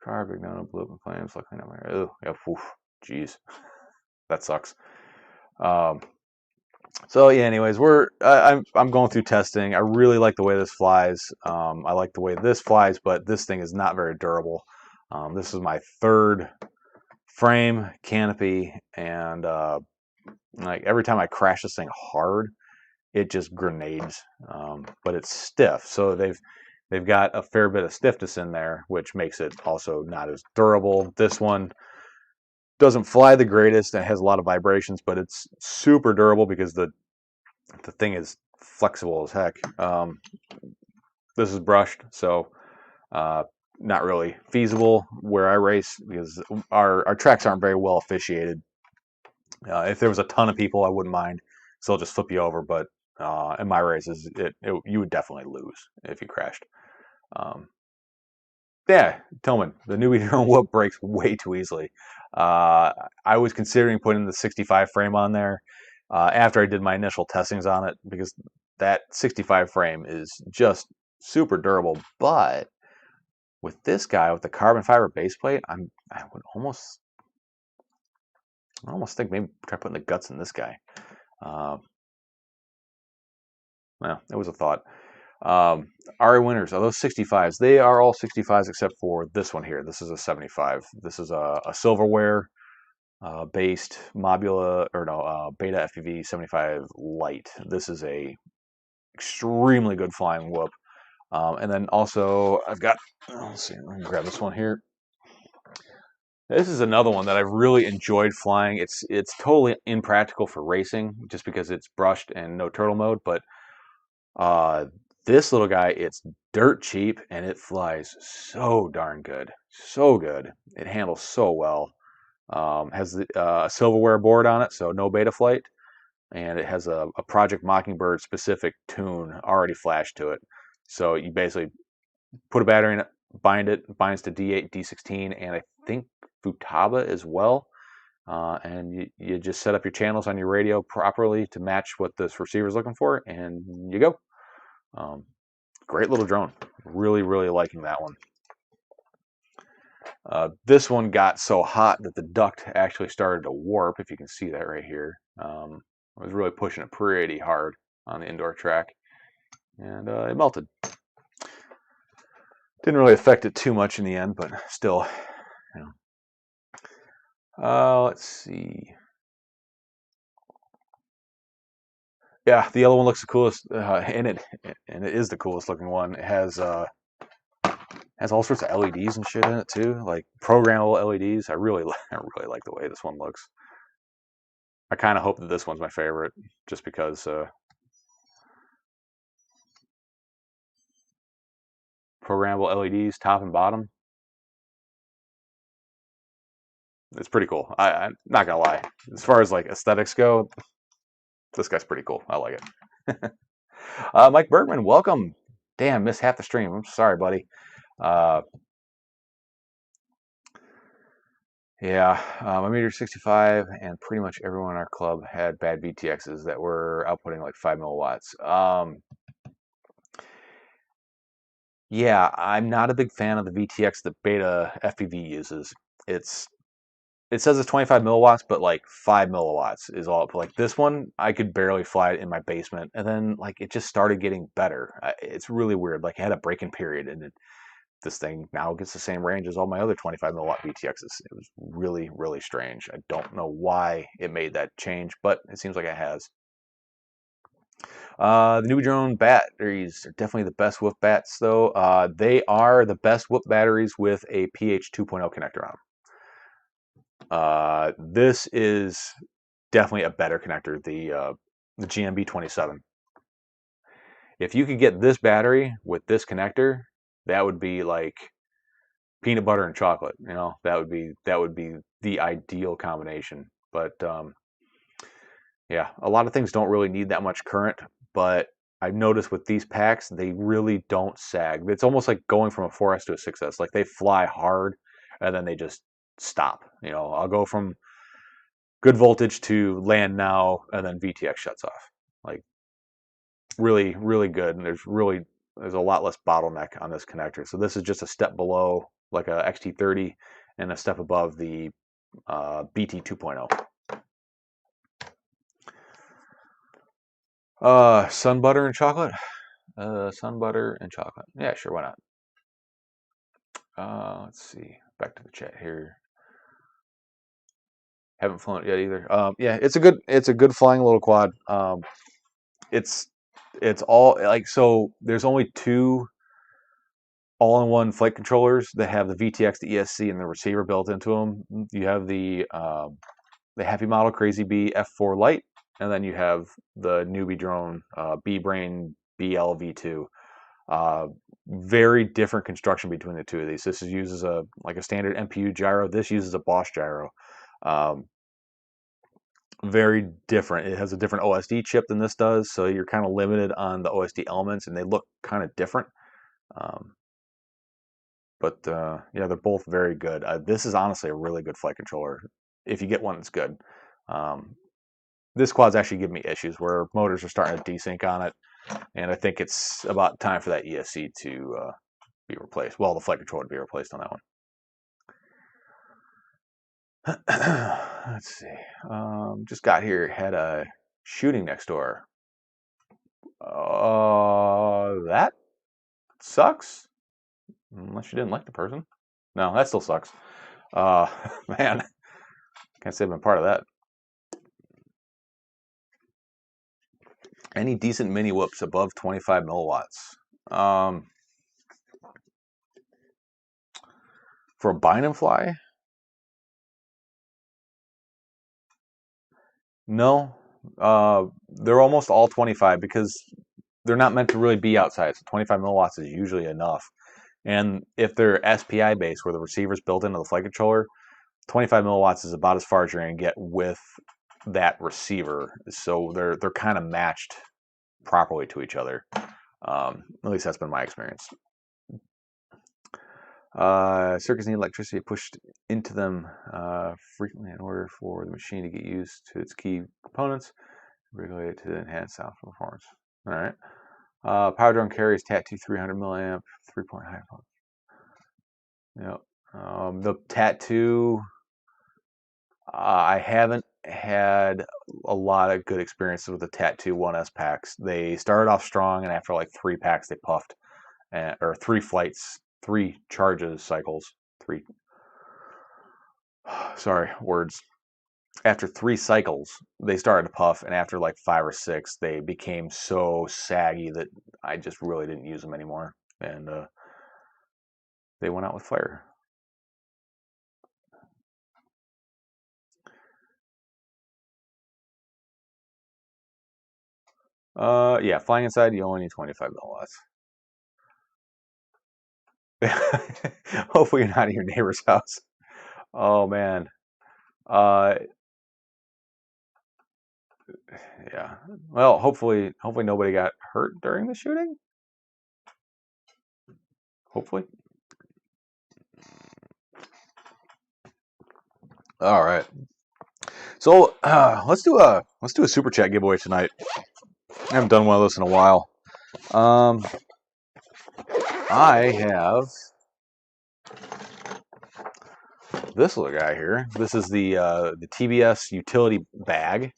Speaker 1: car. Big no blew up in flames. Luckily not my. Oh, yeah. Jeez, that sucks. So yeah, anyways, I'm going through testing. I really like the way this flies. I like the way this flies, but this thing is not very durable. This is my third frame canopy, and like every time I crash this thing hard, it just grenades. But it's stiff, so they've got a fair bit of stiffness in there, which makes it also not as durable. This one doesn't fly the greatest and has a lot of vibrations, but it's super durable because the thing is flexible as heck. This is brushed, so not really feasible where I race because our tracks aren't very well officiated. If there was a ton of people, I wouldn't mind. So I'll just flip you over, but in my races, you would definitely lose if you crashed. Yeah, Tillman, the newbie drone whoop breaks way too easily. I was considering putting the 65 frame on there after I did my initial testings on it because that 65 frame is just super durable. But with this guy with the carbon fiber base plate, I would almost think maybe try putting the guts in this guy. Well, it was a thought. RA winners are those 65s. They are all 65s except for this one here. This is a 75. This is a silverware based Mobula Beta FPV 75 Lite. This is a extremely good flying whoop. And then also I've got, let's see, let me grab this one here. This is another one that I've really enjoyed flying. It's totally impractical for racing just because it's brushed and no turtle mode, but this little guy, it's dirt cheap and it flies so darn good. So good. It handles so well. Has a silverware board on it, so no beta flight. And it has a Project Mockingbird specific tune already flashed to it. So you basically put a battery in it, bind it, binds to D8, D16, and I think Futaba as well. And you just set up your channels on your radio properly to match what this receiver is looking for, and you go. Great little drone. Really, really liking that one. This one got so hot that the duct actually started to warp, if you can see that right here. I was really pushing it pretty hard on the indoor track. and it melted. Didn't really affect it too much in the end, but still, you know. Let's see. Yeah, the yellow one looks the coolest, and it is the coolest looking one. It has all sorts of LEDs and shit in it too, like programmable LEDs. I really like the way this one looks. I kind of hope that this one's my favorite, just because programmable LEDs, top and bottom. It's pretty cool. I'm not gonna lie. As far as like aesthetics go, this guy's pretty cool. I like it. Mike Bergman, welcome. Damn, missed half the stream. I'm sorry, buddy. Uh, yeah, I'm meter 65, and pretty much everyone in our club had bad VTXs that were outputting like 5 milliwatts. Yeah, I'm not a big fan of the VTX that Beta FPV uses. It says it's 25 milliwatts, but like 5 milliwatts is all. Like this one, I could barely fly it in my basement, and then like it just started getting better. It's really weird. Like it had a break-in period, and this thing now gets the same range as all my other 25 milliwatt VTXs. It was really, really strange. I don't know why it made that change, but it seems like it has. The new drone batteries are definitely the best whoop bats, though. They are the best whoop batteries with a PH 2.0 connector on them. This is definitely a better connector, the GMB 27. If you could get this battery with this connector, that would be like peanut butter and chocolate. You know, that would be the ideal combination. But yeah, a lot of things don't really need that much current, but I've noticed with these packs, they really don't sag. It's almost like going from a 4S to a 6S. Like they fly hard and then they just stop. You know, I'll go from good voltage to land now and then VTX shuts off. Like really, really good. And there's a lot less bottleneck on this connector. So this is just a step below like a XT30 and a step above the BT 2.0. Sun butter and chocolate. Sun butter and chocolate. Yeah, sure, why not? Let's see. Back to the chat here. Haven't flown it yet either. Yeah, it's a good flying little quad. It's all like, so there's only two all-in-one flight controllers that have the VTX, the ESC, and the receiver built into them. You have the Happy Model Crazy Bee F4 Lite, and then you have the newbie drone B-Brain BLV2. Very different construction between the two of these. This uses a standard MPU gyro. This uses a Bosch gyro. Very different. It has a different OSD chip than this does, so you're kind of limited on the OSD elements, and they look kind of different. But yeah, they're both very good. This is honestly a really good flight controller if you get one that's good. This quad's actually giving me issues where motors are starting to desync on it, and I think it's about time for that ESC to be replaced. Well, the flight controller to be replaced on that one. Let's see. Just got here. Had a shooting next door. That sucks. Unless you didn't like the person. No, that still sucks. Man, can't say I've been part of that. Any decent mini whoops above 25 milliwatts? For a bind and fly? No. They're almost all 25 because they're not meant to really be outside. So 25 milliwatts is usually enough. And if they're SPI based, where the receiver's built into the flight controller, 25 milliwatts is about as far as you're going to get with that receiver. So they're kind of matched properly to each other. At least that's been my experience. Circuits need electricity pushed into them frequently in order for the machine to get used to its key components, regulated to enhance sound performance. All right. Power drone carries Tat2 300 milliamp, 3-point high pump. Yep. The Tat2, I haven't had a lot of good experiences with the Tattoo 1S packs. They started off strong, and after like 3 packs, they puffed, or 3 flights, 3 charges cycles, 3. Sorry, words. After 3 cycles, they started to puff, and after like 5 or 6, they became so saggy that I just really didn't use them anymore, and they went out with fire. Yeah, flying inside, you only need 25 milliwatts. Hopefully you're not in your neighbor's house. Oh man. Uh, yeah. Well, hopefully nobody got hurt during the shooting. Hopefully. All right. So let's do a super chat giveaway tonight. I haven't done one of those in a while. I have this little guy here. This is the TBS utility bag.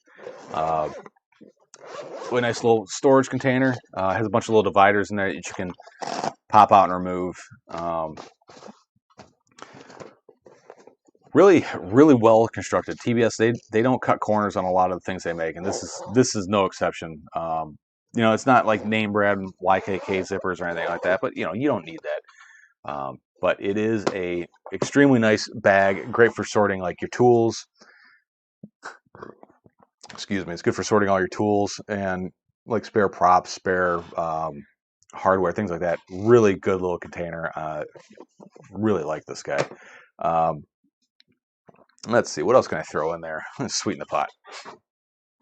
Speaker 1: Really nice little storage container. Has a bunch of little dividers in there that you can pop out and remove. Really well constructed. TBS, they don't cut corners on a lot of the things they make, and this is no exception. It's not like name brand YKK zippers or anything like that, but you don't need that. But it is a extremely nice bag, great for sorting like your tools. Excuse me. It's good for sorting all your tools and like spare props, spare hardware, things like that. Really good little container. Really like this guy. Let's see, what else can I throw in there? Sweeten the pot.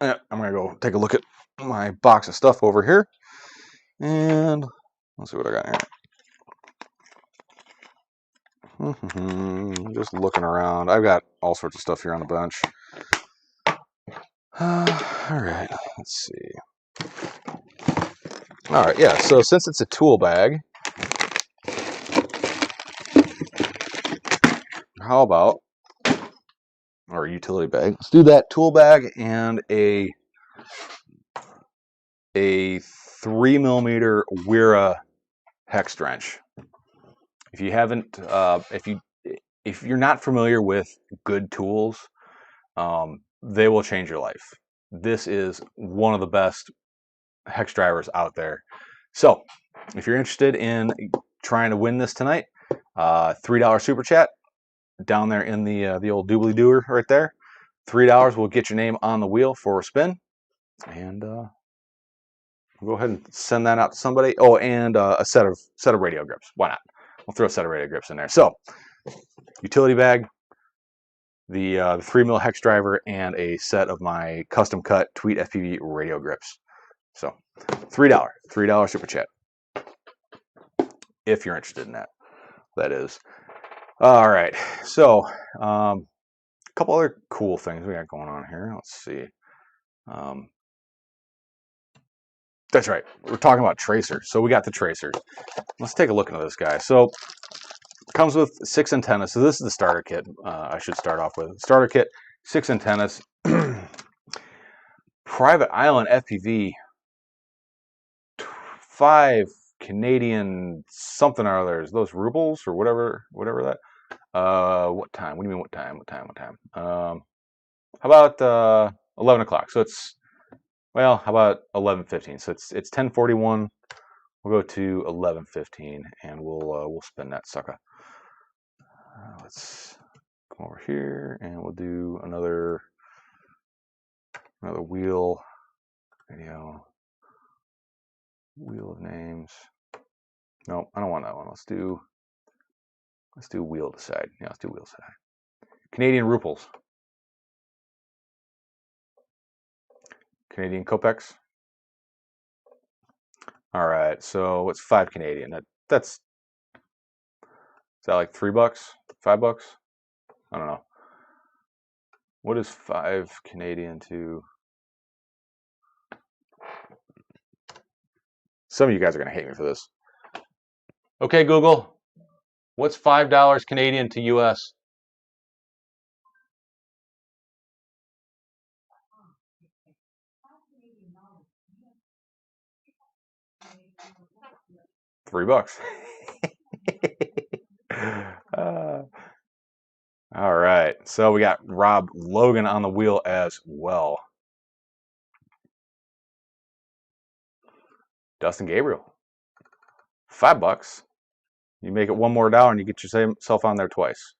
Speaker 1: I'm gonna go take a look at my box of stuff over here, and let's see what I got here. Just looking around. I've got all sorts of stuff here on the bench. All right, let's see. All right, yeah. So since it's a tool bag, how about, or a utility bag? Let's do that. Tool bag and a 3mm Wera hex wrench. If you haven't, if you're not familiar with good tools, they will change your life. This is one of the best hex drivers out there. So if you're interested in trying to win this tonight, $3 super chat down there in the old doobly dooer right there. $3 will get your name on the wheel for a spin, and we'll go ahead and send that out to somebody. Oh, and a set of radio grips. Why not? We'll throw a set of radio grips in there. So utility bag, the 3mm hex driver, and a set of my custom cut Tweet FPV radio grips. So $3 super chat if you're interested in that. That is. All right. So a couple other cool things we got going on here. Let's see. That's right. We're talking about tracers. So we got the tracers. Let's take a look into this guy. So it comes with 6 antennas. So this is the starter kit. I should start off with starter kit, 6 antennas, private island FPV, 5 Canadian something or others. Those rubles or whatever that. What time? What do you mean? What time? How about 11 o'clock? So it's, well, how about 11:15? So it's 10:41. We'll go to 11:15, and we'll spin that sucker. Let's come over here, and we'll do another wheel video. Wheel of names. No, I don't want that one. Let's do wheel to side. Yeah, let's do wheel side. Canadian ruples. Canadian kopecks. All right, so what's 5 Canadian? Is that like $3, $5? I don't know. What is 5 Canadian to? Some of you guys are gonna hate me for this. Okay, Google, what's $5 Canadian to US? $3. All right, so we got Rob Logan on the wheel as well. Dustin Gabriel, $5. You make it one more dollar and you get yourself on there twice.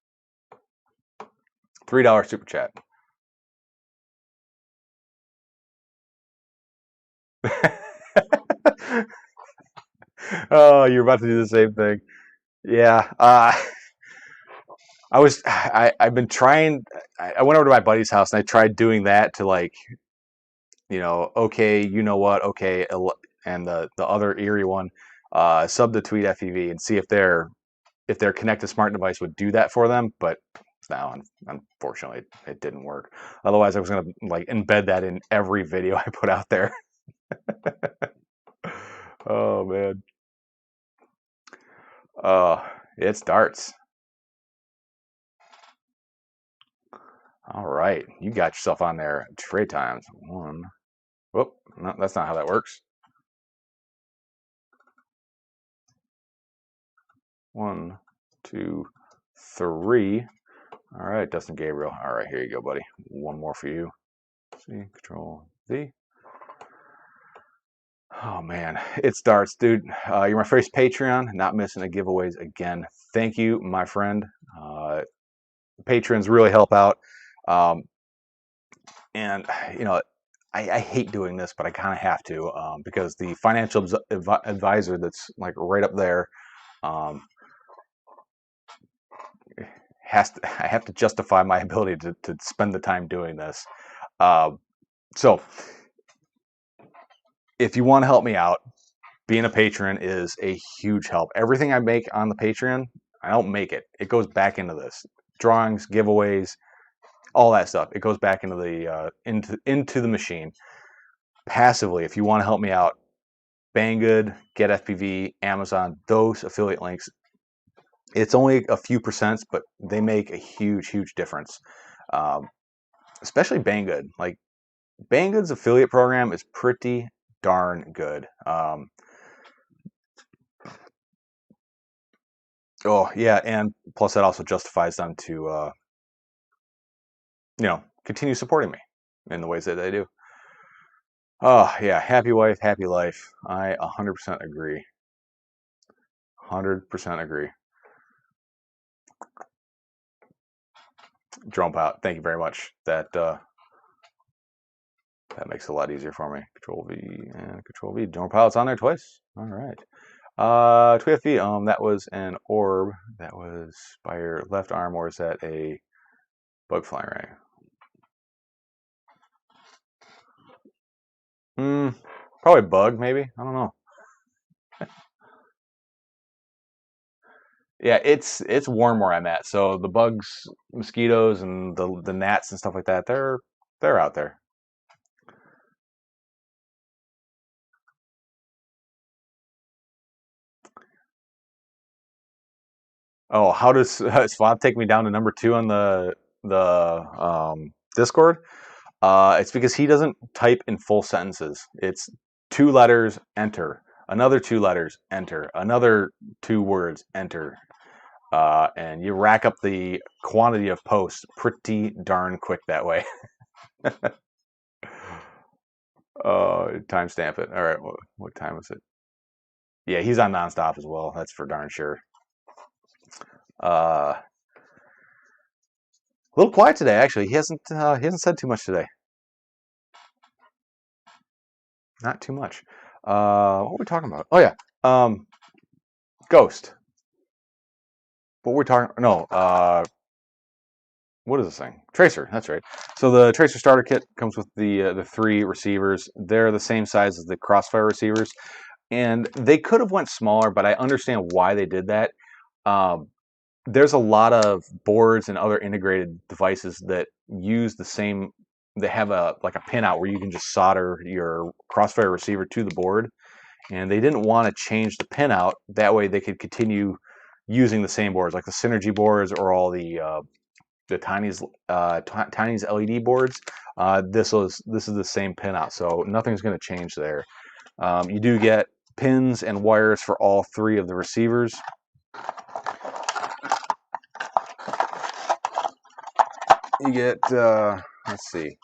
Speaker 1: $3 super chat. Oh, you're about to do the same thing. Yeah. I've been trying. I went over to my buddy's house and I tried doing that to, like, okay, you know what? Okay, and the other eerie one, sub the tweet FEV and see if their connected smart device would do that for them. But no, unfortunately, it didn't work. Otherwise, I was gonna, like, embed that in every video I put out there. Oh man. It starts. All right, you got yourself on there. Trade times. One. Whoop, no, that's not how that works. 1, 2, 3. All right, Dustin Gabriel. All right, here you go, buddy. One more for you. C, Control V. Oh man, it starts, dude. You're my first Patreon. Not missing the giveaways again. Thank you, my friend. Patrons really help out. And I hate doing this, but I kind of have to, because the financial advisor that's, like, right up there, I have to justify my ability to spend the time doing this. So if you want to help me out, being a patron is a huge help. Everything I make on the Patreon, I don't make it. It goes back into this. Drawings, giveaways, all that stuff. It goes back into the into the machine. Passively, if you want to help me out, Banggood, Get FPV, Amazon, those affiliate links, it's only a few percents, but they make a huge difference. Especially Banggood. Like, Banggood's affiliate program is pretty darn good. Oh yeah, and plus that also justifies them to continue supporting me in the ways that they do. Oh yeah, happy wife, happy life. I 100% agree. 100% agree. Drone Pilot, thank you very much. That makes it a lot easier for me. Control V and Control V. Drone Pilot's on there twice. All right. Tweet FV, that was an orb. That was by your left arm, or is that a bug flying ray? Probably bug, maybe. I don't know. Yeah, it's warm where I'm at, so the bugs, mosquitoes, and the gnats and stuff like that, they're out there. Oh, how does Swab take me down to number 2 on the Discord? It's because he doesn't type in full sentences. It's 2 letters, enter. Another 2 letters, enter. Another 2 words, enter. And you rack up the quantity of posts pretty darn quick that way. Timestamp it. All right, what time is it? Yeah, he's on nonstop as well. That's for darn sure. A little quiet today, actually. He hasn't said too much today. Not too much. What were we talking about? Oh yeah, Ghost. What were we talking? No, what is this thing? Tracer. That's right. So the Tracer starter kit comes with the 3 receivers. They're the same size as the Crossfire receivers, and they could have went smaller, but I understand why they did that. There's a lot of boards and other integrated devices that use the same. They have a pinout where you can just solder your Crossfire receiver to the board, and they didn't want to change the pinout. That way, they could continue using the same boards, like the Synergy boards or all the Tiny's LED boards. This is the same pinout, so nothing's going to change there. You do get pins and wires for all 3 of the receivers. You get, let's see,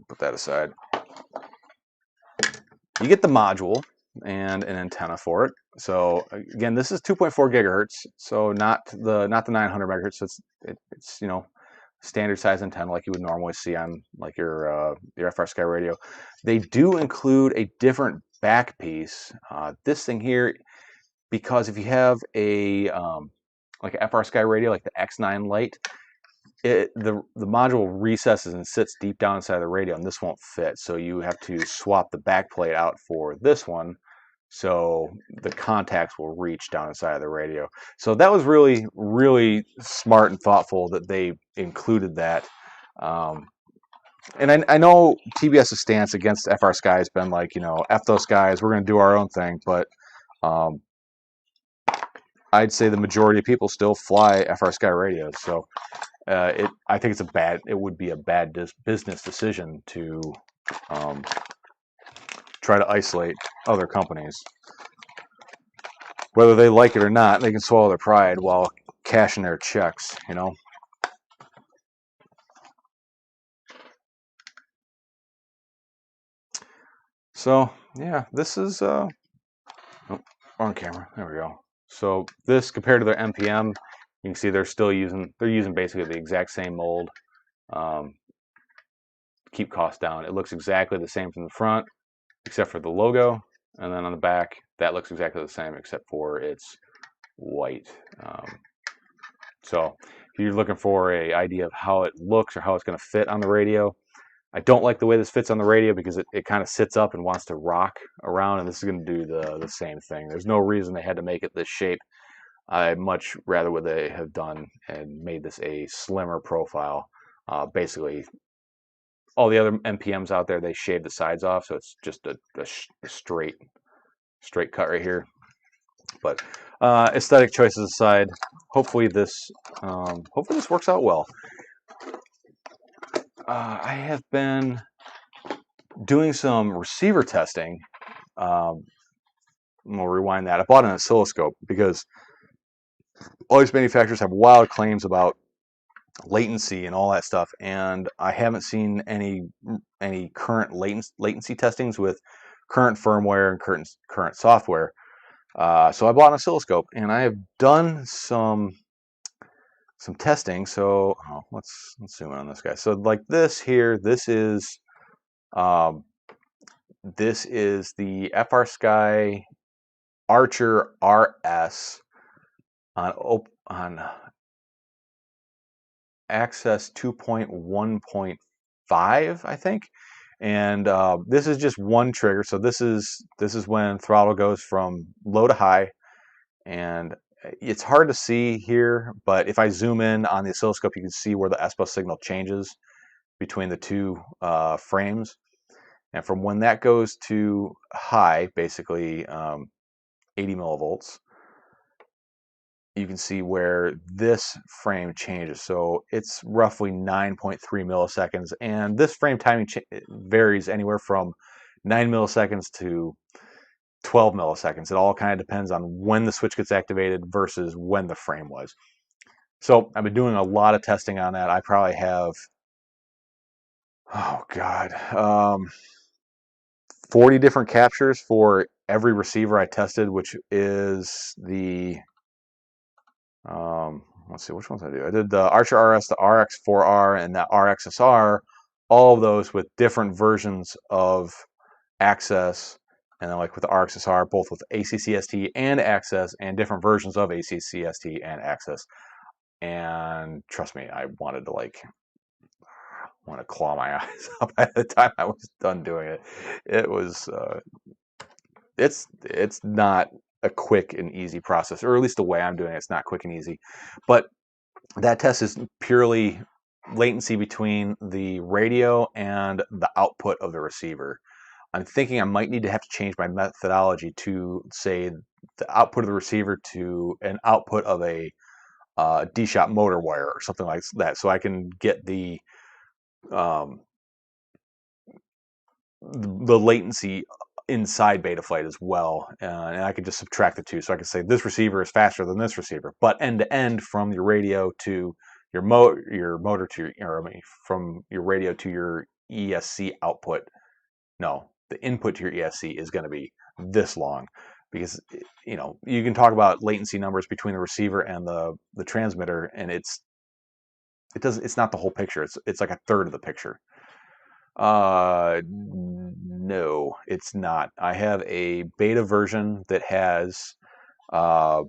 Speaker 1: put that aside. You get the module and an antenna for it. So again, this is 2.4 gigahertz, so not the 900 megahertz. So it's you know, standard size antenna like you would normally see on like your FR Sky radio. They do include a different back piece. This thing here, because if you have a like an FR Sky radio, like the X9 Lite, the module recesses and sits deep down inside the radio, and this won't fit. So you have to swap the back plate out for this one, so the contacts will reach down inside of the radio. So that was really, really smart and thoughtful that they included that. And I know TBS's stance against FR Sky has been like, you know, F those guys, we're going to do our own thing. But I'd say the majority of people still fly FR Sky radios. So I think it would be a bad business decision to try to isolate other companies. Whether they like it or not, they can swallow their pride while cashing their checks, you know. So yeah, this is oh, on camera. There we go. So this, compared to their MPM, you can see they're using basically the exact same mold. Keep costs down. It looks exactly the same from the front, except for the logo, and then on the back, that looks exactly the same except for it's white. So if you're looking for an idea of how it looks or how it's going to fit on the radio, I don't like the way this fits on the radio because it kind of sits up and wants to rock around, and this is going to do the same thing. There's no reason they had to make it this shape. I'd much rather what they have done and made this a slimmer profile. Basically, all the other MPMs out there, they shave the sides off, so it's just a straight cut right here. But aesthetic choices aside, hopefully this works out well. I have been doing some receiver testing. We'll rewind that. I bought an oscilloscope because all these manufacturers have wild claims about latency and all that stuff, and I haven't seen any current latency testings with current firmware and current software. So I bought an oscilloscope, and I have done some testing. So let's zoom in on this guy. So like this here, this is the FR Sky Archer RS on Access 2.1.5, I think. And this is just one trigger. So this is when throttle goes from low to high, and it's hard to see here, but if I zoom in on the oscilloscope, you can see where the S-bus signal changes between the two frames. And from when that goes to high, basically 80 millivolts, you can see where this frame changes. So it's roughly 9.3 milliseconds, and this frame timing varies anywhere from 9 milliseconds to 12 milliseconds. It all kind of depends on when the switch gets activated versus when the frame was. So I've been doing a lot of testing on that. I probably have, oh God, 40 different captures for every receiver I tested, which is the let's see, which ones I do. I did the Archer RS, the RX4R, and the RXSR, all of those with different versions of Access, and then like with the RXSR, both with ACCST and Access, and different versions of ACCST and Access. And trust me, I wanted to claw my eyes up by the time I was done doing it. It was it's not a quick and easy process, or at least the way I'm doing it's not quick and easy. But that test is purely latency between the radio and the output of the receiver. I'm thinking I might need to have to change my methodology to say the output of the receiver to an output of a D-shot motor wire or something like that, so I can get the latency inside Betaflight as well, and I could just subtract the two. So I could say this receiver is faster than this receiver, but end to end from your radio to your motor to your, or I mean, from your radio to your ESC output. No, the input to your ESC is going to be this long, because you can talk about latency numbers between the receiver and the transmitter, and it's not the whole picture. It's like a third of the picture. No, it's not. I have a beta version that has uh,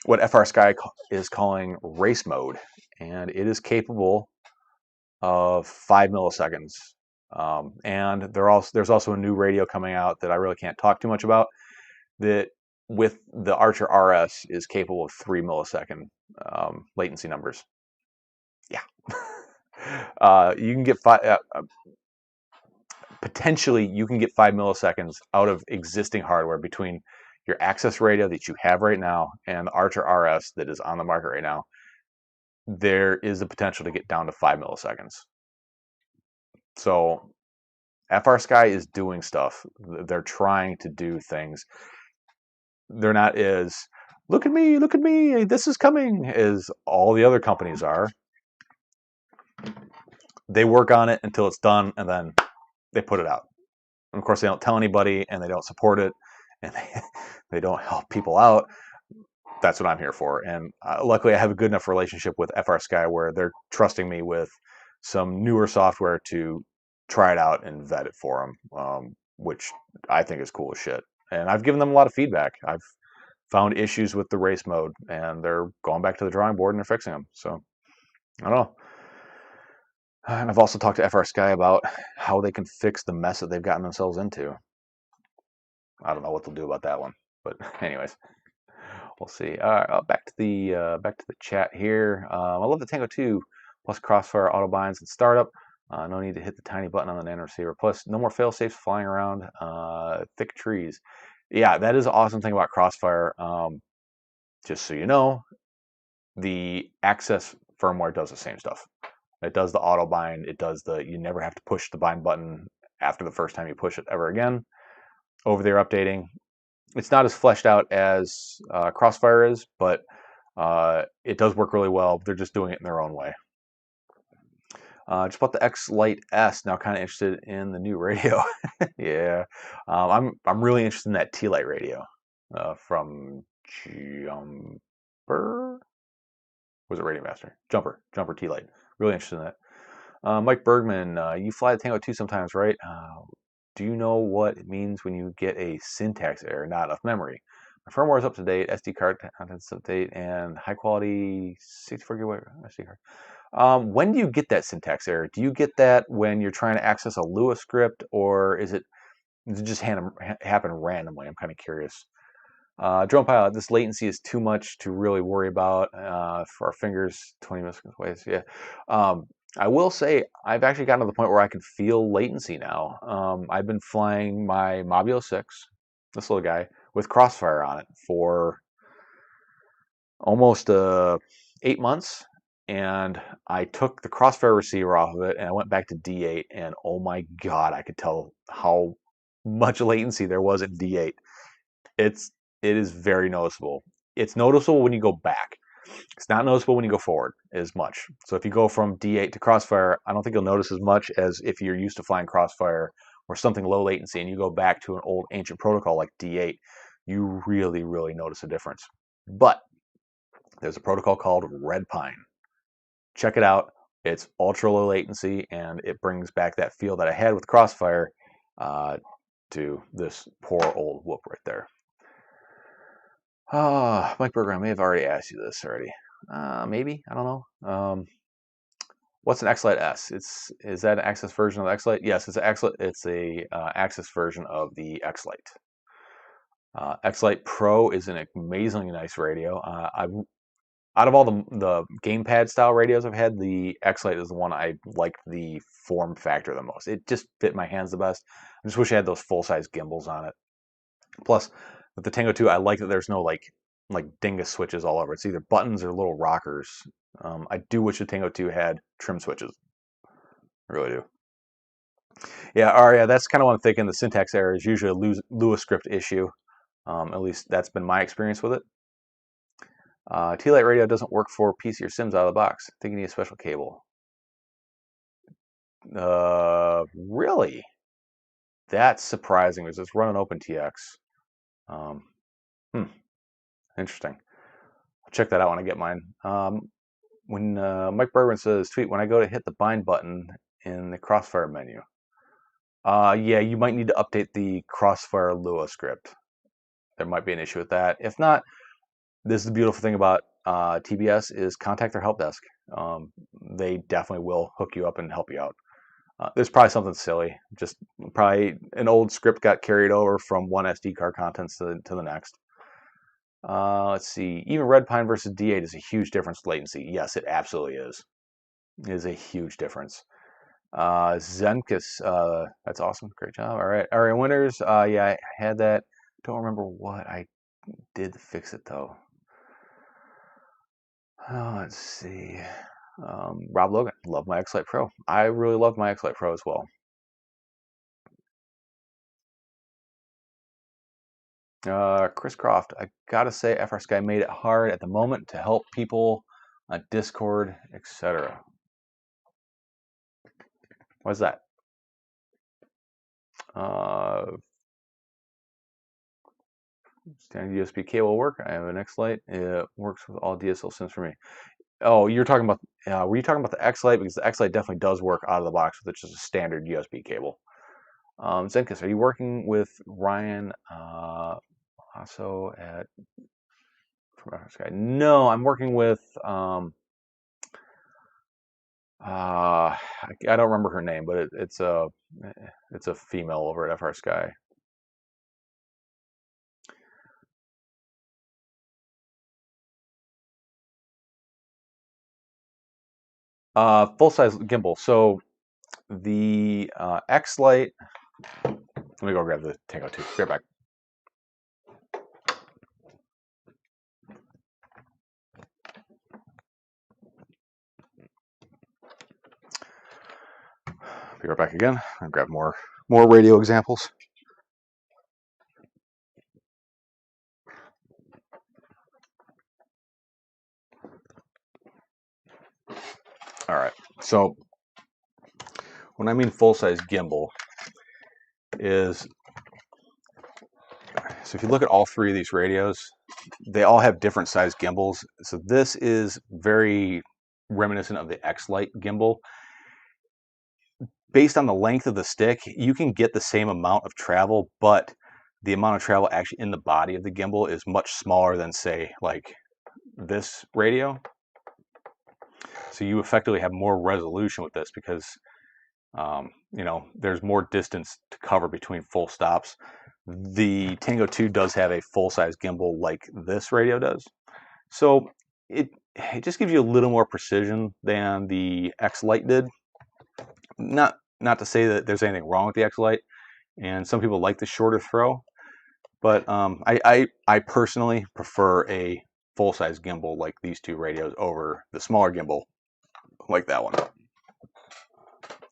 Speaker 1: what FR Sky is calling race mode, and it is capable of 5 milliseconds. And there's also a new radio coming out that I really can't talk too much about, that with the Archer RS is capable of 3 millisecond latency numbers. Yeah. You can get potentially you can get 5 milliseconds out of existing hardware between your access radio that you have right now and the Archer RS that is on the market right now. There is the potential to get down to 5 milliseconds. So FR Sky is doing stuff. They're trying to do things. They're not as look at me, this is coming as all the other companies are. They work on it until it's done, and then they put it out. And of course, they don't tell anybody, and they don't support it, and they don't help people out. That's what I'm here for. And luckily, I have a good enough relationship with FR Sky where they're trusting me with some newer software to try it out and vet it for them, which I think is cool as shit. And I've given them a lot of feedback. I've found issues with the race mode, and they're going back to the drawing board and they're fixing them. So I don't know. And I've also talked to FR Sky about how they can fix the mess that they've gotten themselves into. I don't know what they'll do about that one, but anyways, we'll see. All right, back to the chat here. I love the Tango 2 plus Crossfire auto binds and startup. No need to hit the tiny button on the nano receiver. Plus, no more fail safes flying around thick trees. Yeah, that is an awesome thing about Crossfire. Just so you know, the Access firmware does the same stuff. It does the auto bind. It does you never have to push the bind button after the first time you push it ever again. Over there updating. It's not as fleshed out as Crossfire is, but it does work really well. They're just doing it in their own way. Just bought the X Lite S. Now kind of interested in the new radio. Yeah, I'm really interested in that T Lite radio from Jumper. Was it Radio Master? Jumper T Lite. Really interested in that. Mike Bergman, you fly the Tango 2 sometimes, right? Do you know what it means when you get a syntax error, not enough memory? My firmware is up to date, SD card contents up to date, and high quality 64 gigabyte SD card. When do you get that syntax error? Do you get that when you're trying to access a Lua script, or does it just happen randomly? I'm kind of curious. Drone Pilot, this latency is too much to really worry about for our fingers 20 milliseconds away. So yeah. I will say I've actually gotten to the point where I can feel latency now. I've been flying my Mobile 6, this little guy, with Crossfire on it for almost 8 months, and I took the Crossfire receiver off of it and I went back to D8, and oh my god, I could tell how much latency there was at D8. It is very noticeable. It's noticeable when you go back. It's not noticeable when you go forward as much. So if you go from D8 to Crossfire, I don't think you'll notice as much as if you're used to flying Crossfire or something low latency and you go back to an old ancient protocol like D8, you really, really notice a difference. But there's a protocol called Red Pine. Check it out. It's ultra low latency, and it brings back that feel that I had with Crossfire to this poor old whoop right there. Mike Berger, I may have already asked you this already. Maybe, I don't know. What's an X-Lite S? Is that an Access version of the X-Lite? Yes, it's a Access version of the X-Lite. X-Lite Pro is an amazingly nice radio. Out of all the gamepad style radios I've had, the X-Lite is the one I liked the form factor the most. It just fit my hands the best. I just wish I had those full-size gimbals on it. Plus, with the Tango 2, I like that there's no like dingus switches all over. It's either buttons or little rockers. I do wish the Tango 2 had trim switches. I really do. Yeah, or yeah, that's kind of what I'm thinking. The syntax error is usually a Lua script issue. At least that's been my experience with it. T-Lite radio doesn't work for PC or Sims out of the box. I think you need a special cable. Really? That's surprising because it's running OpenTX. Um, hmm, interesting. I'll check that out when I get mine. When Mike Berwin says, tweet, when I go to hit the bind button in the Crossfire menu. Yeah, you might need to update the Crossfire Lua script. There might be an issue with that. If not, this is the beautiful thing about TBS is contact their help desk. They definitely will hook you up and help you out. There's probably something silly. Just probably an old script got carried over from one SD card contents to the next. Let's see. Even Redpine versus D8 is a huge difference in latency. Yes, it absolutely is. It is a huge difference. Zemkus, that's awesome. Great job. All right. Winners. Yeah, I had that. Don't remember what I did to fix it though. Let's see. Rob Logan, love my X-Lite Pro. I really love my X-Lite Pro as well. Chris Croft, I gotta say, FR Sky made it hard at the moment to help people on Discord, etc. What's that? Standard USB cable work. I have an X-Lite. It works with all DSL sims for me. Oh, you're talking about, were you talking about the X-Lite? Because the X-Lite definitely does work out of the box with just a standard USB cable. Zenkus, are you working with Ryan also at Sky? No, I'm working with I don't remember her name, but it's a female over at FR Sky. Full size gimbal. So the X-Lite. Let me go grab the Tango 2. Be right back. Be right back again. I'll grab more radio examples. All right. So when I mean full size gimbal is, so if you look at all three of these radios, they all have different size gimbals. So this is very reminiscent of the X-Lite gimbal. Based on the length of the stick, you can get the same amount of travel, but the amount of travel actually in the body of the gimbal is much smaller than, say, like this radio. So you effectively have more resolution with this because, there's more distance to cover between full stops. The Tango 2 does have a full-size gimbal like this radio does. So it just gives you a little more precision than the X-Lite did. Not to say that there's anything wrong with the X-Lite, and some people like the shorter throw, but I personally prefer a full-size gimbal like these two radios over the smaller gimbal like that one.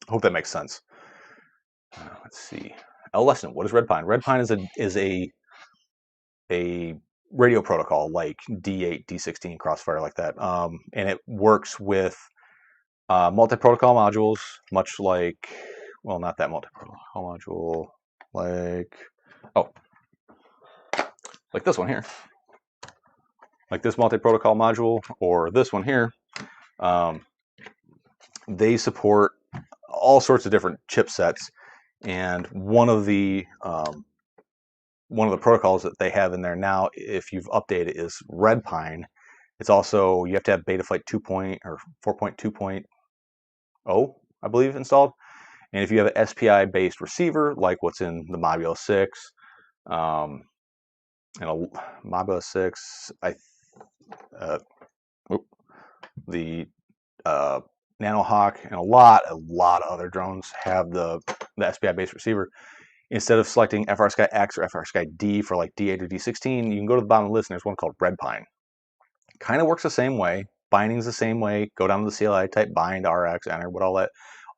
Speaker 1: Hope that makes sense. Let's see. L lesson. What is Redpine? Redpine is a radio protocol like D8, D16, Crossfire, like that, and it works with multi-protocol modules, much like, well, not that multi-protocol module, like this one here, like this multi-protocol module, or this one here. They support all sorts of different chipsets, and one of the protocols that they have in there now, if you've updated, is Redpine. It's also, you have to have Betaflight 2. or 4.2.0, I believe, installed. And if you have an SPI-based receiver, like what's in the Mobula 6, and a Mobula 6, the Nanohawk, and a lot of other drones have the SPI-based receiver. Instead of selecting FR Sky X or FR Sky D for like D8 or D16, you can go to the bottom of the list and there's one called Redpine. Kind of works the same way. Binding's the same way. Go down to the CLI, type bind, RX, enter,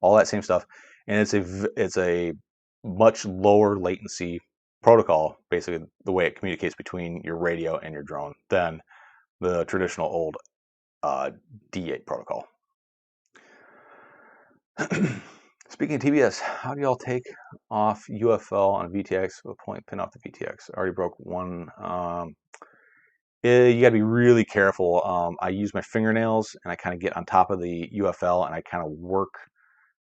Speaker 1: all that same stuff. and it's a much lower latency protocol, basically the way it communicates between your radio and your drone than the traditional old D8 protocol. Speaking of TBS, how do y'all take off UFL on VTX with a point pin off the VTX? I already broke one. You got to be really careful. I use my fingernails and I kind of get on top of the UFL and I kind of work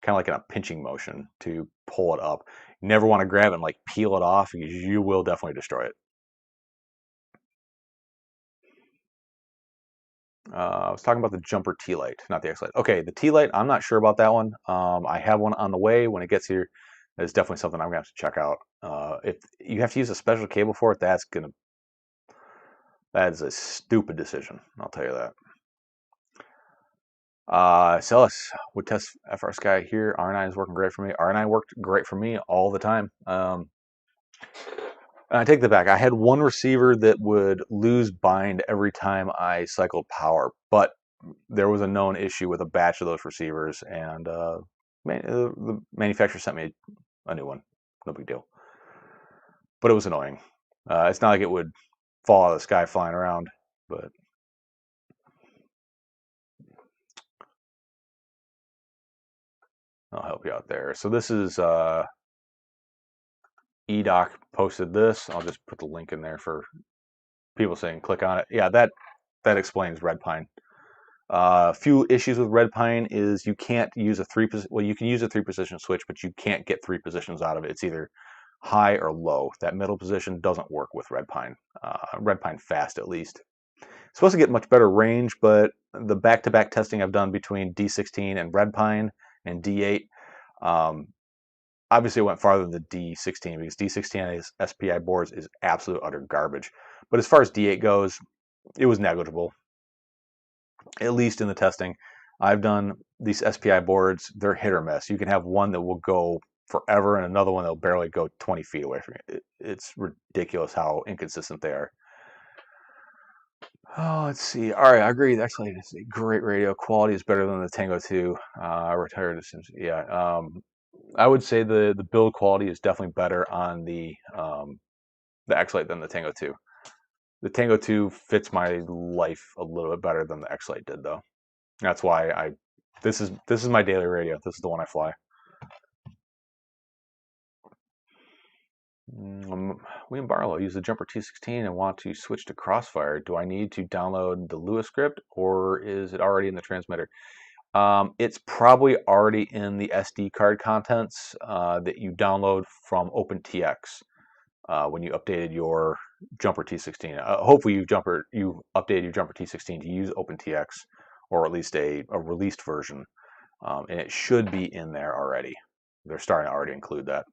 Speaker 1: kind of like in a pinching motion to pull it up. You never want to grab it and like peel it off because you will definitely destroy it. I was talking about the jumper T-light, not the X-light. Okay, the T-light, I'm not sure about that one. I have one on the way. When it gets here, it's definitely something I'm gonna have to check out. If you have to use a special cable for it, that is a stupid decision. I'll tell you that. Celis would test FR Sky here. R9 is working great for me. R9 worked great for me all the time. And I take that back. I had one receiver that would lose bind every time I cycled power, but there was a known issue with a batch of those receivers, and the manufacturer sent me a new one. No big deal. But it was annoying. It's not like it would fall out of the sky flying around, but I'll help you out there. So this is eDoc posted this. I'll just put the link in there for people saying click on it. Yeah, that explains red pine. A few issues with red pine is you can't use a you can use a 3-position switch, but you can't get 3 positions out of it. It's either high or low. That middle position doesn't work with red pine. Red pine fast, at least. It's supposed to get much better range, but the back-to-back testing I've done between D16 and red pine and D8, obviously it went farther than the D16 because D16 on these SPI boards is absolute utter garbage. But as far as D8 goes, it was negligible, at least in the testing. I've done these SPI boards, they're hit or miss. You can have one that will go forever and another one that will barely go 20 feet away from you. It's ridiculous how inconsistent they are. Oh, let's see. All right, I agree. Actually, it's a great radio. Quality is better than the Tango 2. I retired as yeah. I would say the build quality is definitely better on the X-Lite than the Tango 2. The Tango 2 fits my life a little bit better than the X-Lite did, though. That's why this is my daily radio. This is the one I fly. William Barlow, use the Jumper T16 and want to switch to Crossfire. Do I need to download the Lua script or is it already in the transmitter? It's probably already in the SD card contents that you download from OpenTX when you updated your Jumper T16. Hopefully you updated your Jumper T16 to use OpenTX or at least a released version, and it should be in there already. They're starting to already include that.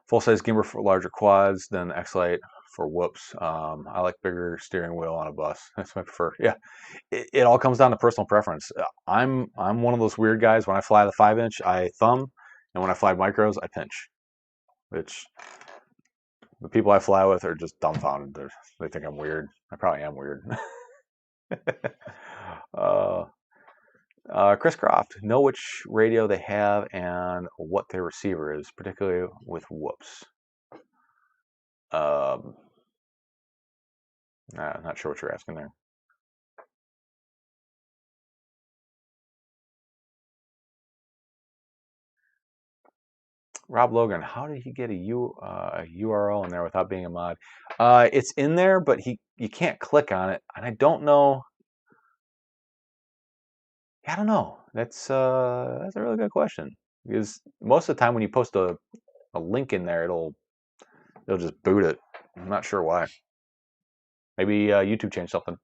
Speaker 1: Full-size gimbal for larger quads than X-Lite for whoops. I like bigger steering wheel on a bus. That's my prefer. Yeah, it all comes down to personal preference. I'm one of those weird guys. When I fly the 5-inch, I thumb, and when I fly micros, I pinch. Which the people I fly with are just dumbfounded. They think I'm weird. I probably am weird. Chris Croft, know which radio they have and what their receiver is, particularly with whoops. I'm not sure what you're asking there. Rob Logan, how did he get a URL in there without being a mod? It's in there, but you can't click on it, and I don't know. I don't know. That's a really good question because most of the time when you post a link in there, it'll just boot it. I'm not sure why. Maybe YouTube changed something.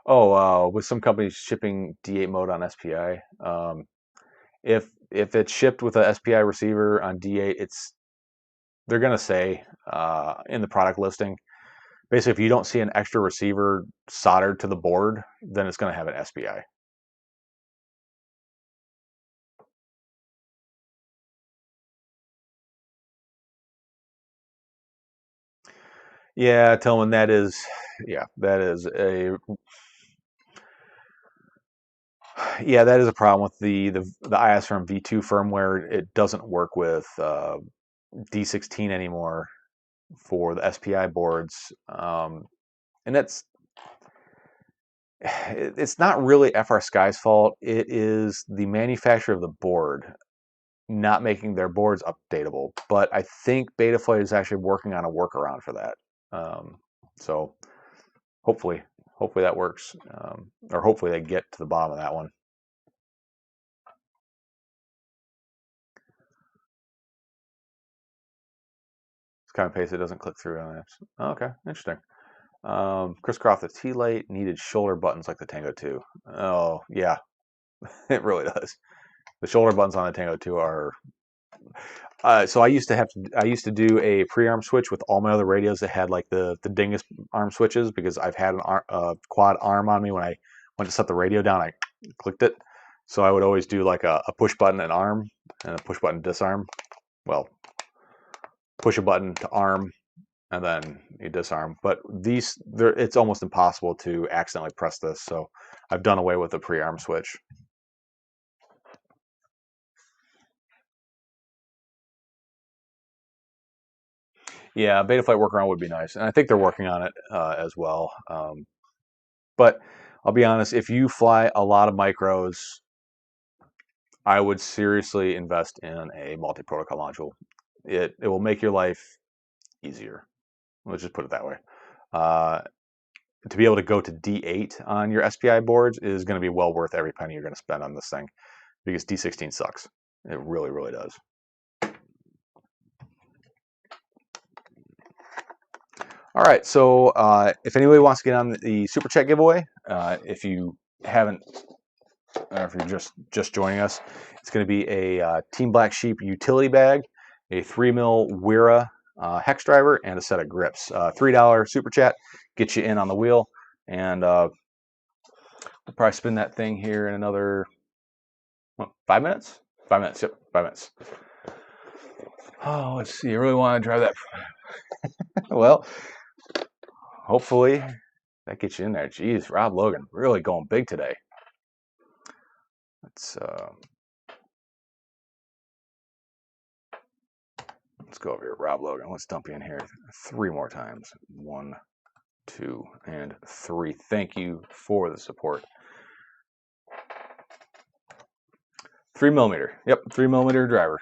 Speaker 1: Oh, with some companies shipping D8 mode on SPI, if it's shipped with a SPI receiver on D8, they're gonna say in the product listing, basically if you don't see an extra receiver soldered to the board, then it's gonna have an SPI. Yeah, Tillman, that is, yeah, that is a, yeah, that is a problem with the ISRM V2 firmware. It doesn't work with D16 anymore for the SPI boards, and it's not really FR Sky's fault. It is the manufacturer of the board not making their boards updatable. But I think Betaflight is actually working on a workaround for that. So hopefully, hopefully that works, or hopefully they get to the bottom of that one. It's kind of paste it doesn't click through on apps. Oh, okay, interesting. Chris Croft, the T-Lite needed shoulder buttons like the Tango 2. Oh yeah, it really does. The shoulder buttons on the Tango 2 are. So I used to do a pre-arm switch with all my other radios that had like the dingus arm switches because I've had a quad arm on me when I went to set the radio down. I clicked it, so I would always do like a push button and arm and a push button disarm. Well, push a button to arm and then you disarm. But it's almost impossible to accidentally press this, so I've done away with the pre-arm switch. Yeah, Betaflight workaround would be nice, and I think they're working on it as well. But I'll be honest, if you fly a lot of micros, I would seriously invest in a multi-protocol module. It will make your life easier. Let's just put it that way. Uh, to be able to go to D8 on your SPI boards is going to be well worth every penny you're going to spend on this thing because D16 sucks. It really, really does. All right, so if anybody wants to get on the Super Chat giveaway, if you haven't, or if you're just joining us, it's going to be a Team Black Sheep utility bag, a 3mm Wera hex driver, and a set of grips. $3 Super Chat gets you in on the wheel, and we'll probably spin that thing here in another 5 minutes? 5 minutes, yep, 5 minutes. Oh, let's see, I really want to drive that. Well, hopefully that gets you in there. Jeez, Rob Logan, really going big today. Let's go over here, Rob Logan. Let's dump you in here 3 more times. 1, 2, and 3. Thank you for the support. 3mm. Yep, 3mm driver.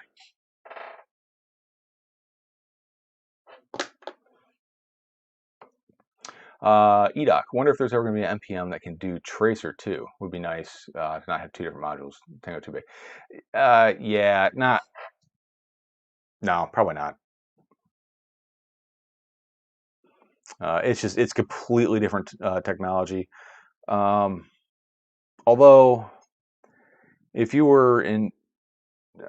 Speaker 1: EDOC. Wonder if there's ever going to be an NPM that can do Tracer too. Would be nice to not have 2 different modules. Tango 2 big. Yeah, not. No, probably not. It's completely different technology. Although, if you were in,